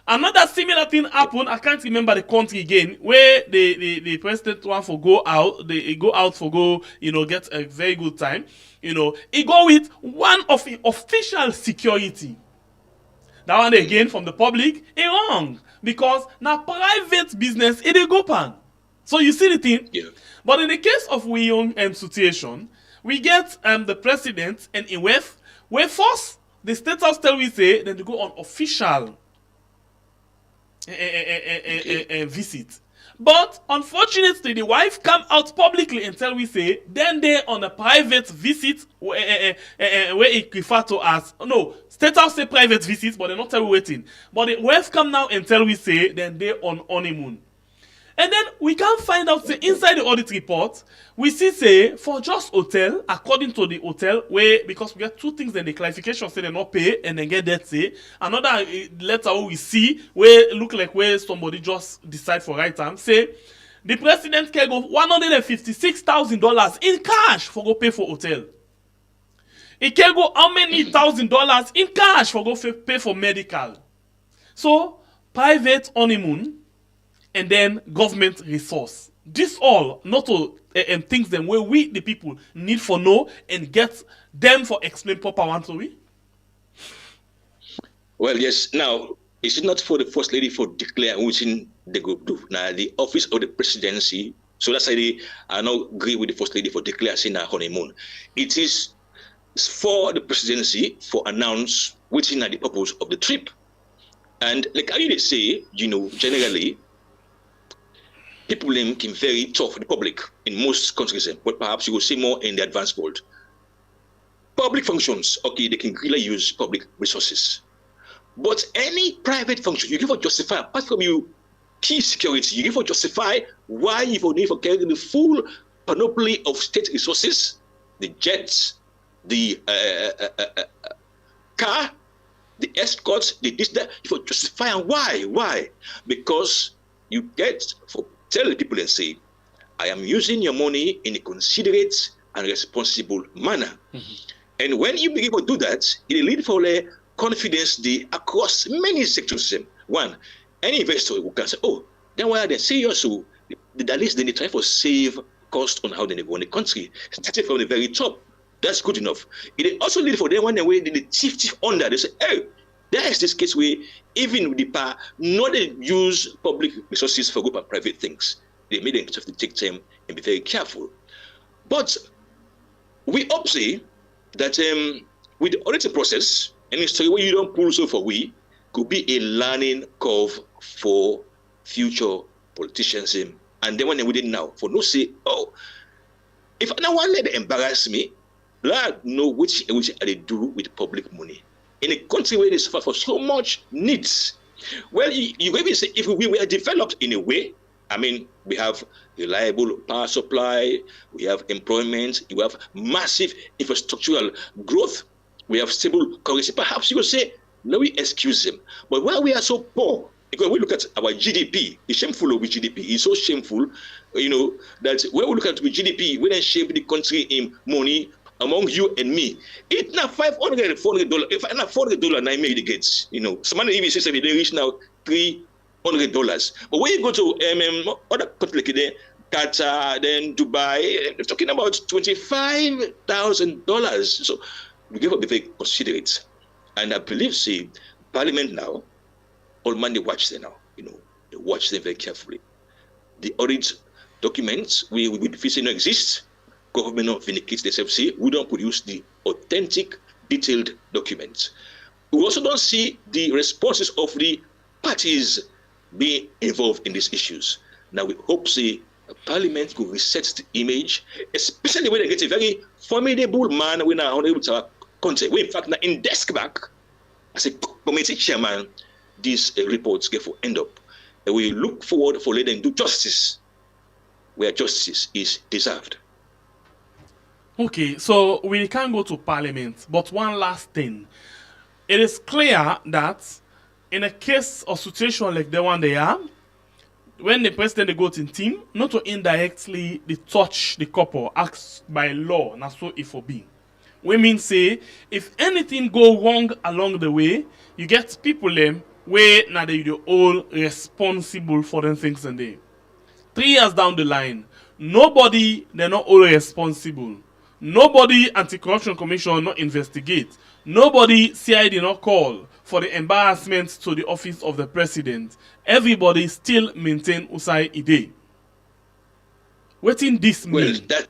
Another similar thing happened. I can't remember the country again, where the president want for go out. They go out for go, get a very good time. He go with one of the official security. That one again from the public, it wrong because now private business it go pan. So you see the thing. Yeah. But in the case of we young situation, we get the president and in where first the state house tell we say then to go on official. Visit. But unfortunately, the wife come out publicly and tell we say then they on a private visit where it refer to as state house say private visit, but they not tell we waiting. But the wife come now and tell we say then they on honeymoon. And then we can find out say inside the audit report, we see say for just hotel, according to the hotel, where because we get two things then the clarification say they not pay and then get that say. Another letter we see where look like where somebody just decide for right time, say the president can go $156,000 in cash for go pay for hotel. It can go how many $1,000 in cash for go pay for medical. So private honeymoon. And then government resource. This all not to things them where we the people need for know and get them for explain proper one to we. Well, yes. Now it's not for the first lady for declare which they go do. Now the office of the presidency. So that's why I now agree with the first lady for declaring her honeymoon. It is for the presidency for announce which is the purpose of the trip. And like I say, generally. People can very tough the public in most countries, but perhaps you will see more in the advanced world. Public functions, okay, they can really use public resources. But any private function, you give for justify, apart from you key security, you give for justify why you need for carrying the full panoply of state resources, the jets, the car, the escorts, the this, that, you for justify and why? Why? Because you get for tell the people and say, I am using your money in a considerate and responsible manner. Mm-hmm. And when you begin to do that, it leads for a confidence across many sectors. One, any investor who can say, then why are they serious? So at least they try to save cost on how they run the country, starting from the very top. That's good enough. It also leads for them when the chief under, they say, there is this case where even with the power, not they use public resources for group and private things. They made them have to take time and be very careful. But we hope say that with the auditing process, and it's where you don't pull so for we, could be a learning curve for future politicians. And then when we did now, for no say, if no one let embarrass me, let know which they do with public money. In a country where they suffer for so much needs. Well, you maybe say if we were developed in a way, we have reliable power supply, we have employment, we have massive infrastructural growth, we have stable currency. Perhaps you will say, no, we excuse them. But while we are so poor, because we look at our GDP, it's shameful of GDP. It's so shameful, that when we look at the GDP, we then shape the country in money, among you and me, it's not $500, $400. If I not $400, I made the gates. Somebody even says they reach now $300. But when you go to other countries like Qatar, then Dubai, they're talking about $25,000. So we give up be very considerate. And I believe, Parliament now, all man, they watch them now. They watch them very carefully. The audit documents we say no exist. Government not vindicates themselves. Say we don't produce the authentic, detailed documents. We also don't see the responses of the parties being involved in these issues. Now we hope Parliament could reset the image, especially when they get a very formidable man when are able to our country. We in fact now in desk back as a committee chairman, these reports get for end up. And we look forward for letting them do justice where justice is deserved. Okay, so we can go to Parliament, but one last thing. It is clear that in a case or situation like the one they are, when the president they go to team, not to indirectly they touch the couple acts by law, not so if for be. We mean say if anything go wrong along the way, you get people them where now they all responsible for them things and they. 3 years down the line, nobody they're not all responsible. Nobody anti-corruption commission not investigate. Nobody CID not call for the embarrassment to the office of the president. Everybody still maintain Usai Ide. What in this mean? Well, that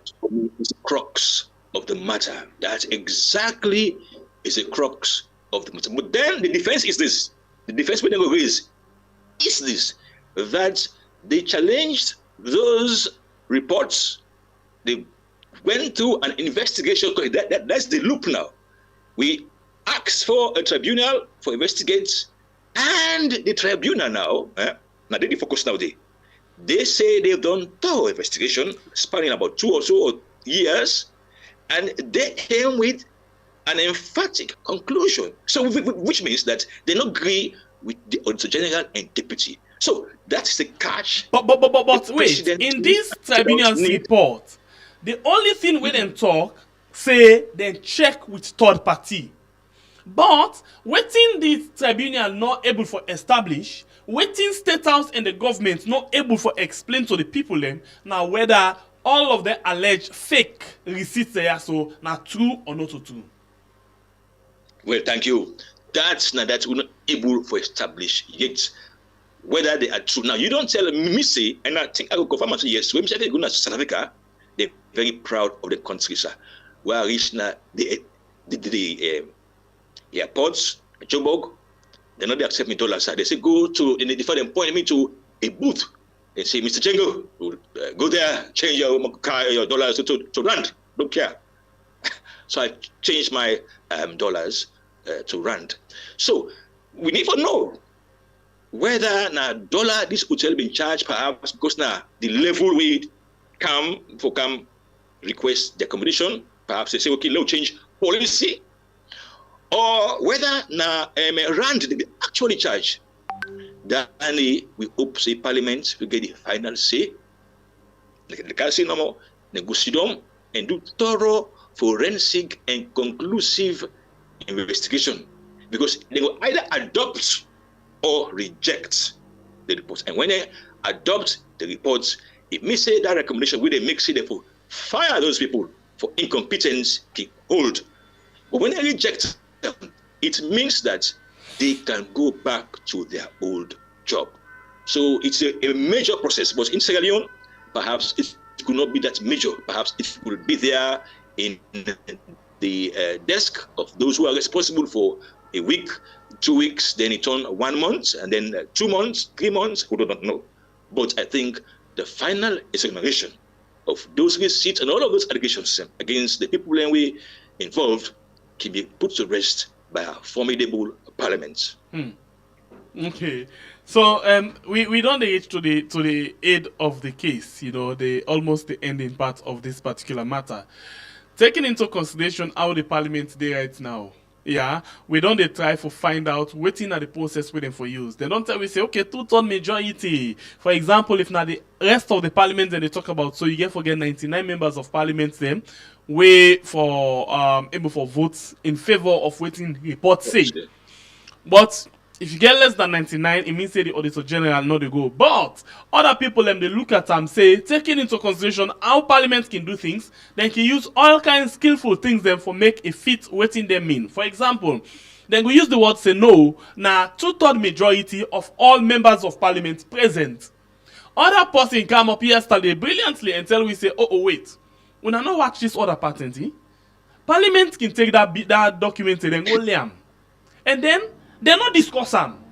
is the crux of the matter. That exactly is the crux of the matter. But then the defense is this. The defense we never raise is this, that they challenged those reports. They went through an investigation. That's the loop now. We asked for a tribunal for investigates, and the tribunal now they focus now. They say they've done thorough investigation spanning about 2 or so years, and they came with an emphatic conclusion. So, which means that they don't agree with the Auditor General and Deputy. So that's the catch. But wait, in this tribunal's report, the only thing we them talk say they check with third party. But waiting the tribunal not able for establish, waiting State House and the government not able for explain to the people them now whether all of the alleged fake receipts they are so now true or not true. Well, thank you. That's not that we're not able to establish yet whether they are true. Now you don't tell me say, and I think I will confirm and say yes. When we go to South Africa, they're very proud of the country, sir. We are reaching the airports, Joburg. They not accept me dollars, sir. They say go to, and they them point me to a booth. They say, Mr. Jengo, go there, change your car, your dollars to rand. Don't care. So I changed my dollars to rand. So we need to know whether now dollar this hotel been charged perhaps because now the level we come request the accommodation, perhaps they say okay, let's change policy, or whether now rand they be actually charged. That only we hope say Parliament will get the final say. They can say no more, negotiate and do thorough forensic and conclusive investigation, because they will either adopt or reject the reports. And when they adopt the reports, it may say that recommendation where they make say they for fire those people for incompetence, keep hold. But when they reject them, it means that they can go back to their old job. So it's a major process. But in Sierra Leone, perhaps it could not be that major. Perhaps it will be there in the desk of those who are responsible for a week, 2 weeks, then it on 1 month, and then 2 months, 3 months, who do not know. But I think the final examination of those receipts and all of those allegations against the people and we involved can be put to rest by a formidable parliament. Okay, so we don't reach to the aid of the case, the almost the ending part of this particular matter. Taking into consideration how the parliament they right now, we don't try to find out waiting at the process waiting for use. They don't tell we say okay 2/3 majority. For example, if now the rest of the parliament that they talk about, so you get forget 99 members of parliament them wait for able for votes in favor of waiting report say. But if you get less than 99, it means say the Auditor General not they go. But other people them they look at them say, taking into consideration how Parliament can do things, then can use all kinds of skillful things them for make a fit waiting them mean. For example, Then we use the word say no. Now 2/3 majority of all members of parliament present. Other person come up yesterday brilliantly and tell we say, oh wait, when I not watch this other patent, parliament can take that document and then go lay am. And then they not discuss them.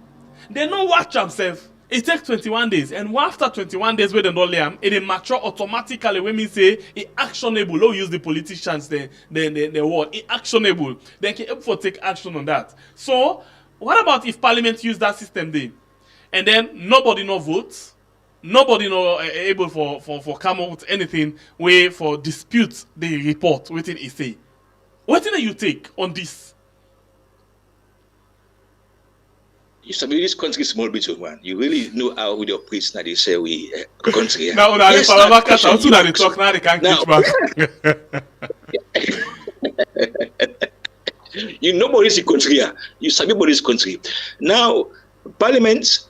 They not watch themselves. It takes 21 days, and after 21 days where they don't lay am, it mature automatically. When we say it actionable, don't use the politicians the word it actionable. They can able to take action on that. So what about if parliament use that system then, and then nobody no votes, nobody no able for come up with anything way for dispute the report within it say. What do you take on this? You submit this country small bit of man. You really know how we operate now. They say we country. Now, yes, they talk now. They can't catch back. You know what is the country. You submit what is country. Now, Parliament.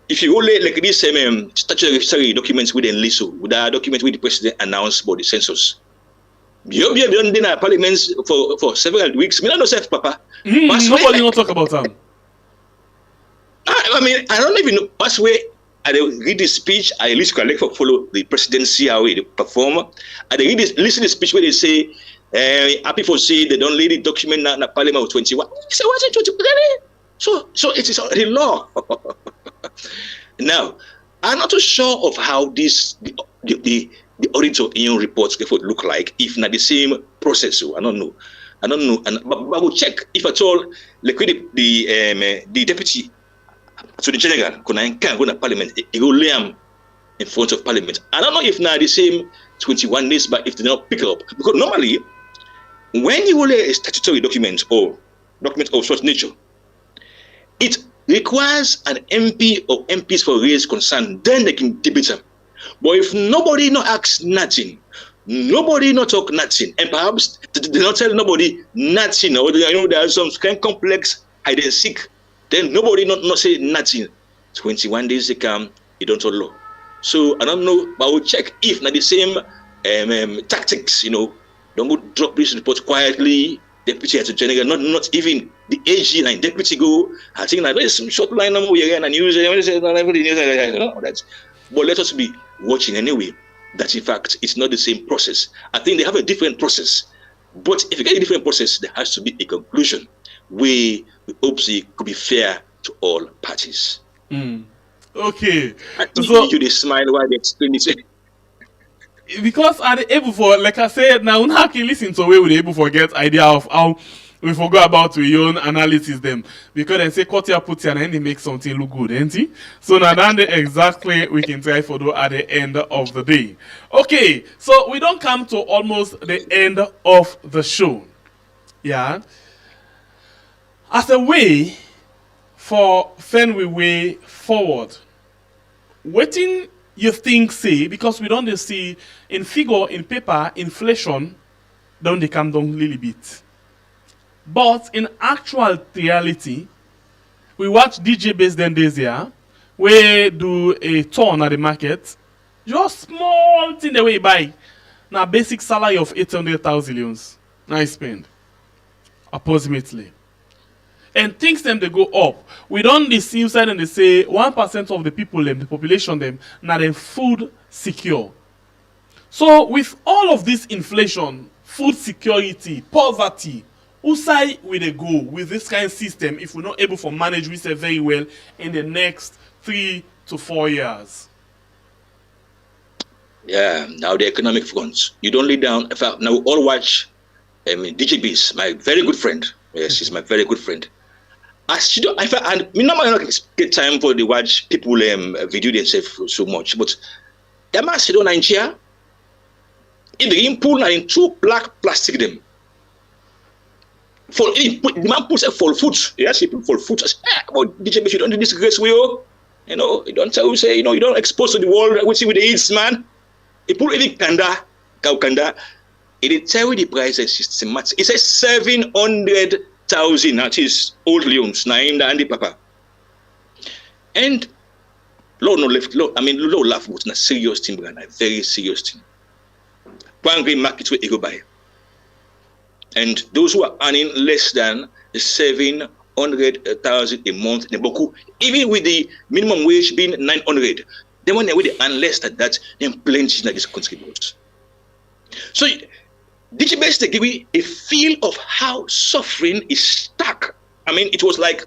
If you only like this statutory documents with LEONE, with the document with the president announced about the census. You have done dinner parliaments for several weeks. Me not know self, Papa. Nobody not talk about them. I mean, I don't even know. Past way, I read the speech. I at least collect for follow the presidency how they perform. I read this, listen to the speech where they say, happy for say they don't lead the document na parliament of 21. So what's it 21? So it is already law. Now, I'm not too sure of how this the auditor in reports would look like if not the same process. So I don't know. But I will check if at all like the deputy. So the general can go to parliament, he go lay in front of parliament. I don't know if now the same 21 days, but if they don't pick up. Because normally, when you lay a statutory document or document of such nature, it requires an MP or MPs for raise concern, then they can debate them. But if nobody not asks nothing, nobody not talk nothing, and perhaps they not tell nobody nothing, or there are some kind of complex hide and seek, then nobody not say nothing. 21 days they come, you don't tell law. So I don't know, but I will check if not the same tactics, don't go drop this report quietly. Deputy Attorney General, not even the AG and deputy go. I think like there's some short line number again and use it. But let us be watching anyway. That in fact it's not the same process. I think they have a different process. But if you get a different process, there has to be a conclusion we hope it could be fair to all parties. Okay. So you smile while they explain it. Because are they able for, like I said, now how can listen to where we able to get idea of how we forgot about your own analysis them. Because they say cut here, put here, and then they make something look good, ain't it? So now that's exactly we can try for do at the end of the day. Okay, so we don't come to almost the end of the show. Yeah. As a way for fend we way forward, waiting you think say, because we don't see in figure, in paper, inflation don't they come down a little bit. But in actual reality, we watch DJ based them days here, we do a turn at the market, just small thing the way you buy. Now basic salary of 800,000 now I spend approximately. And things them they go up. We don't deceive side and they say 1% of the people them, the population them, now they food secure. So with all of this inflation, food security, poverty, who side will they go with this kind of system if we're not able to manage research very well in the next 3 to 4 years? Yeah, now the economic fronts. You don't lay down. In fact, now we all watch DJ Beast, my very good friend. Yes, she's my very good friend. As she do, in fact, and me not get time for the watch people video themselves so much, but the man sit on Nigeria. In the pool and in 2 black plastic them. The man puts a full foot. Yes, he put full foot. I say, but DJ Beast, you don't do this grace way, you don't tell say, you don't expose to the world with the AIDS, man. He put any kanda, it tell you the price is systematic. It says 700,000. That is old leones. Naim and the papa. And low laugh, but a serious thing, a very serious thing. One green market where you go buy. and those who are earning less than 700,000 a month in Boku, even with the minimum wage being 900, then when they earn less than that, then plenty that is contributes. So DigiBase they give me a feel of how suffering is stuck. I mean, it was like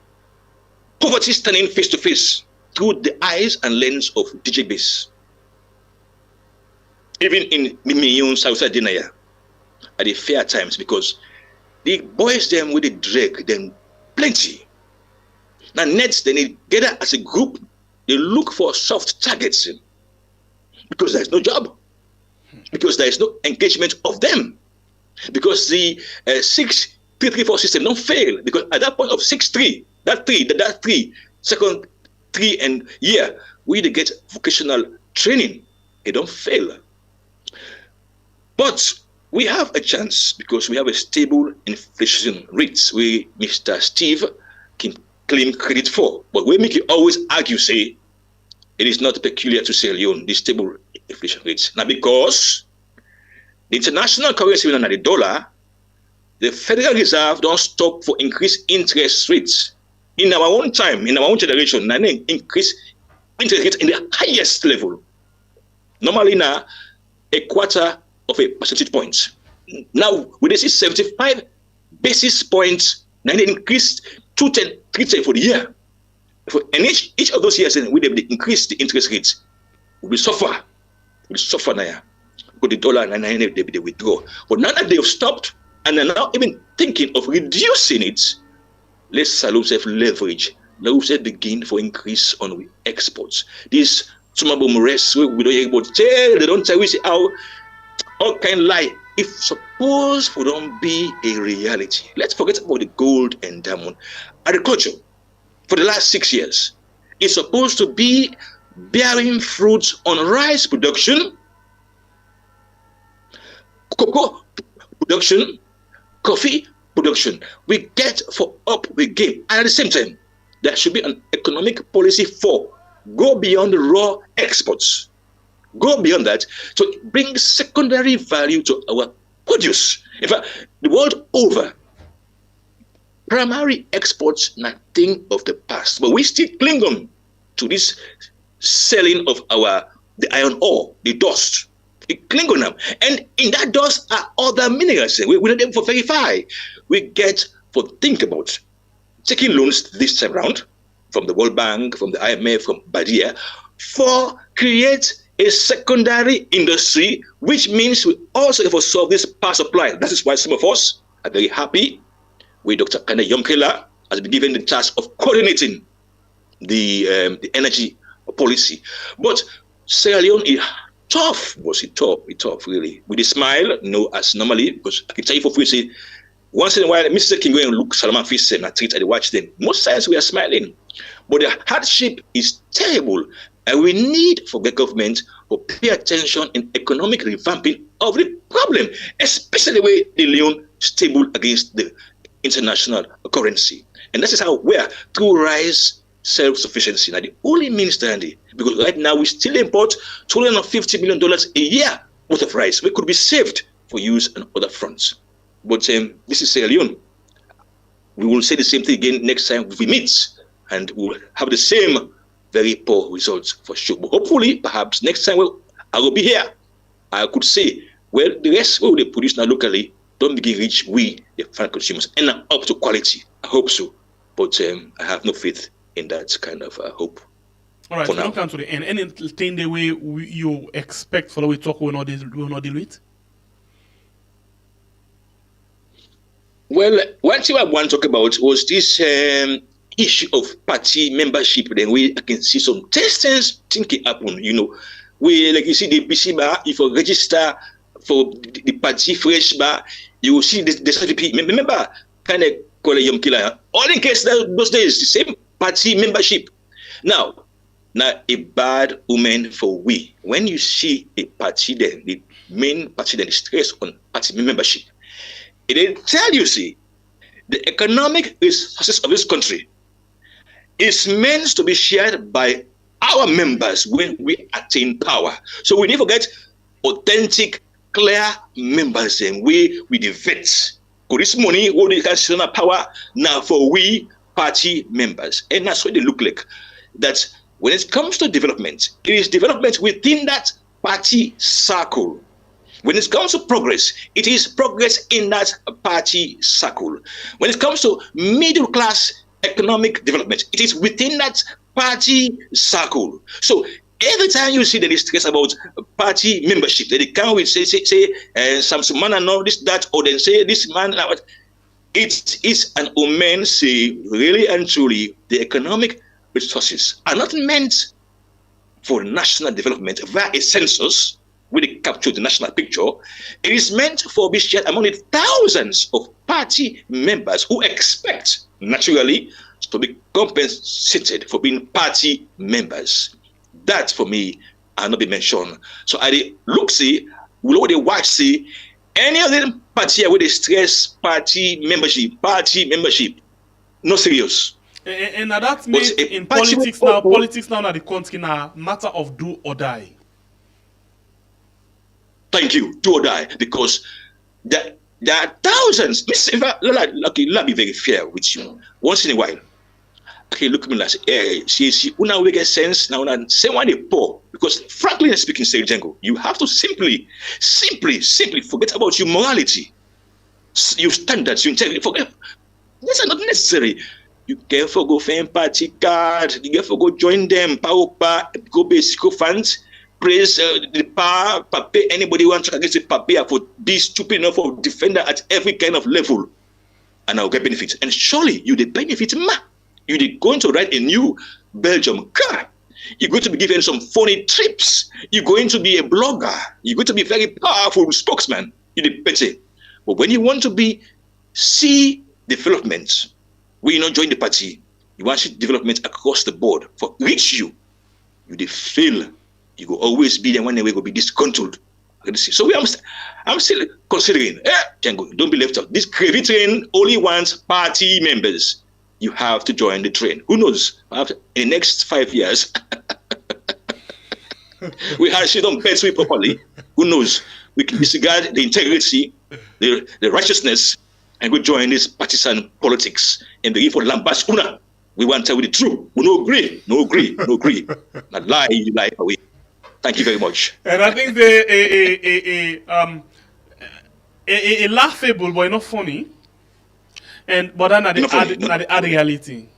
poverty standing face to face through the eyes and lens of DigiBase. Even in Mimiyon, Southside Denaya, at the fair times, because the boys them with the drag them plenty. Now nets then they gather as a group, they look for soft targets because there is no job, because there is no engagement of them, because the 6-3-3-4 system don't fail, because at that point of 6-3, that three, second 3 and year, we they get vocational training, they don't fail. But we have a chance because we have a stable inflation rates we Mr. Steve can claim credit for. But we make you always argue, say, it is not peculiar to Sierra Leone, the stable inflation rates. Now, because the international currency and the dollar, the Federal Reserve don't stop for increased interest rates. In our own time, in our own generation, and then increase interest rates in the highest level. Normally now, a quarter of a percentage point. Now, we see 75 basis points, and they increased 310 for the year. And each of those years, we increase the interest rates. We suffer now. But the dollar and they withdraw. But now that they have stopped and are now even thinking of reducing it, let's allow self leverage. Now we begin for increase on exports. This Sumabo Mores, we don't hear about tell, they don't tell we say how all kind lie. If suppose for don't be a reality, let's forget about the gold and diamond. Agriculture for the last 6 years is supposed to be bearing fruits on rice production, cocoa production, coffee production. We get for up we game, and at the same time there should be an economic policy for go beyond the raw exports, go beyond that to bring secondary value to our produce. In fact, the world over, primary exports nothing of the past, but we still cling on to this selling of the iron ore, the dust. We cling on them, and in that dust are other minerals. We don't them for verify. We get for think about taking loans this time around from the World Bank, from the IMF, from Badia, for create a secondary industry, which means we also have to solve this power supply. That is why some of us are very happy with Dr. Kane Yomkela has been given the task of coordinating the energy policy. But Sierra Leone is tough, tough really. With a smile, no, as normally, because I can tell you for free, say, once in a while, Mr. King go and look Salman face and I treat and watch them. Most times we are smiling, but the hardship is terrible, and we need for the government to pay attention in economic revamping of the problem, especially the way the Leone stable against the international currency. And that is how we are through rise self-sufficiency. Now the only means standing, because right now we still import $250 million a year worth of rice. We could be saved for use on other fronts. But this is Sierra Leone. We will say the same thing again next time we meet, and we'll have the same very poor results for sure. But hopefully, perhaps next time I will be here, I could say, well, the rest what they produce now locally don't begin reach we, the final consumers, and up to quality. I hope so. But I have no faith in that kind of hope. All right, so now come to the end. Anything the way you expect for the way talk will not deal with? Well, one thing I want to talk about was this issue of party membership. Then I can see some testings thinking happen. You know, we like you see the BC bar. If you register for the party fresh bar, you will see the certificate. Remember, kind of call a young killer. All in case those days, the same party membership. Now a bad woman for we. When you see a party, then the main party then is stress on party membership. It didn't tell you, see, the economic resources of this country is meant to be shared by our members when we attain power. So we need to get authentic, clear members, and we the vets This money, what they constitutional power now for we party members. And that's what they look like. That when it comes to development, it is development within that party circle. When it comes to progress, it is progress in that party circle. When it comes to middle class economic development, it is within that party circle. So every time you see that it's stress about party membership, that they come with say some man and all this, that, or then say this man, it is an omen, say really and truly the economic resources are not meant for national development via a census, really capture the national picture. It is meant for be shared among the thousands of party members who expect, naturally, to be compensated for being party members. That, for me, are not be mentioned. So I look, see, we they watch, see, any of them party where they stress party membership, no serious. And that means in politics now the country now matter of do or die. Thank you, do or die, because there are thousands. Let me be very fair with you. Once in a while, okay, look at me like, hey, see, una we get sense now, say one they poor, because frankly speaking, say Django, you have to simply forget about your morality, your standards, your integrity. Forget. These are not necessary. You can for go find party card, you can for go join them, power, go basic funds. Praise the power, pay anybody who wants to against the paper for be stupid enough for defender at every kind of level, and I'll get benefits. And surely you the benefit, you're going to ride a new Belgium car. You're going to be given some funny trips. You're going to be a blogger. You're going to be a very powerful spokesman. You're the better. But when you want to see development, when you not join the party, you want to see development across the board for reach you the feel. You will always be the one that will be discontrolled. So I'm still considering, Django, don't be left out. This gravy train only wants party members. You have to join the train. Who knows? In the next 5 years, we actually don't bet we properly. Who knows? We can disregard the integrity, the righteousness, and we join this partisan politics and the for lambast una. We want to tell the truth. We no agree. Not lie, you lie away. Thank you very much. And I think a laughable but not funny. But then at the add reality.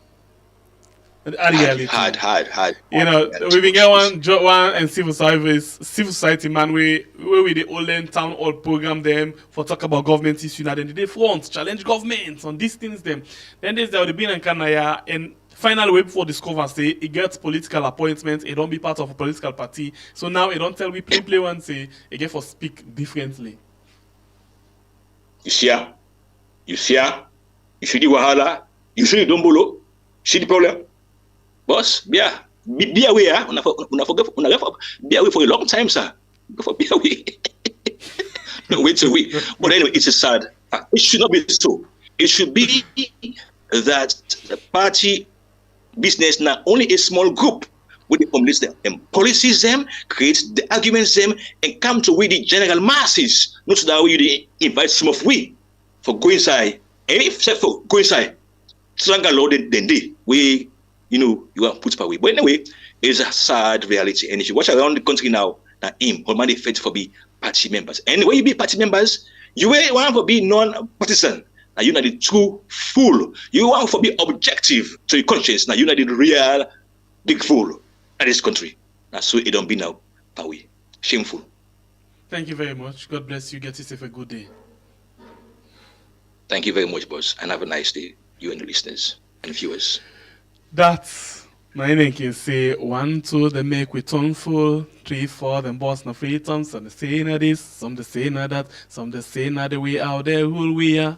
Hard. You know, we been get one and civil society man we the Olen town hall program them for talk about government issues and then they front challenge governments on these things them. Then there's the been in Canada and finally way before discover say it gets political appointments, it don't be part of a political party. So now it don't tell we play one say it get for speak differently. You see the wahala, you see the dombolo, see the problem. Boss, be aware, be aware for a long time, sir. Be aware. No, wait till we. But anyway, it's a sad fact. It should not be so. It should be that the party business now only a small group with the police them and policies them, create the arguments them, and come to with the general masses. Not that way you invite some of we for go inside. And if for go inside, stronger loaded than they we you are put away. But anyway, it's a sad reality. And if you watch around the country now, that him or manifest for be party members. And when you be party members, you will want to be non-partisan. Now you're not the true fool. You want to be objective to your conscience. Now you're not the real big fool at this country. That's so it don't be now. Pawi. Shameful. Thank you very much. God bless you. Get yourself a good day. Thank you very much, boss. And have a nice day, you and the listeners and viewers. That's my name can say 1, 2, they make we tongue full, 3, 4, then boss na free tongues, some they say na this, some they say na that, some they say na the way out there who we are.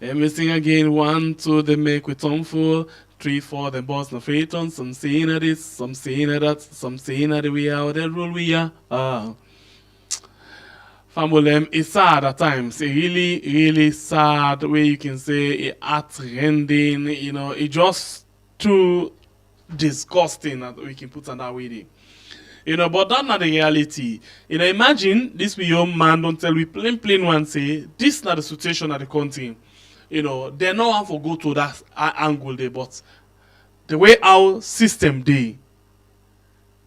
Let me sing again. 1, 2, they make we tongue full, 3, 4, then boss na free tongues, some say na this, some say na that, some say na the way out there who we are. Family, it's sad at times. It's really, really sad where you can say it heart-rending, it's just too disgusting that we can put on that way. But that's not the reality. Imagine this we young man don't tell we plain one say this not the situation of the country. They know how to go to that angle there, but the way our system they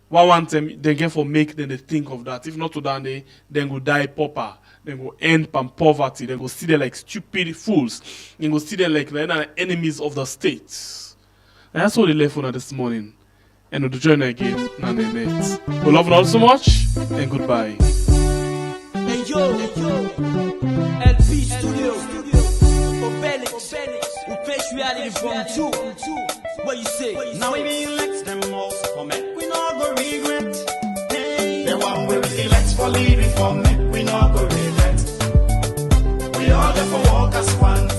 what want them they get for make them they think of that. If not to that they then go die pauper, then go end from poverty, then go see them like stupid fools, then go see them like they're enemies of the state. And that's what they left on this morning. And we'll join again on the net. We love you all so much and goodbye. Hey yo, LP Studio, Obelix, we face reality from two. What you say? Now we be elect them most for make we not go regret. Hey. The one we will elect for leading for make we not go regret. We all there for walk as one.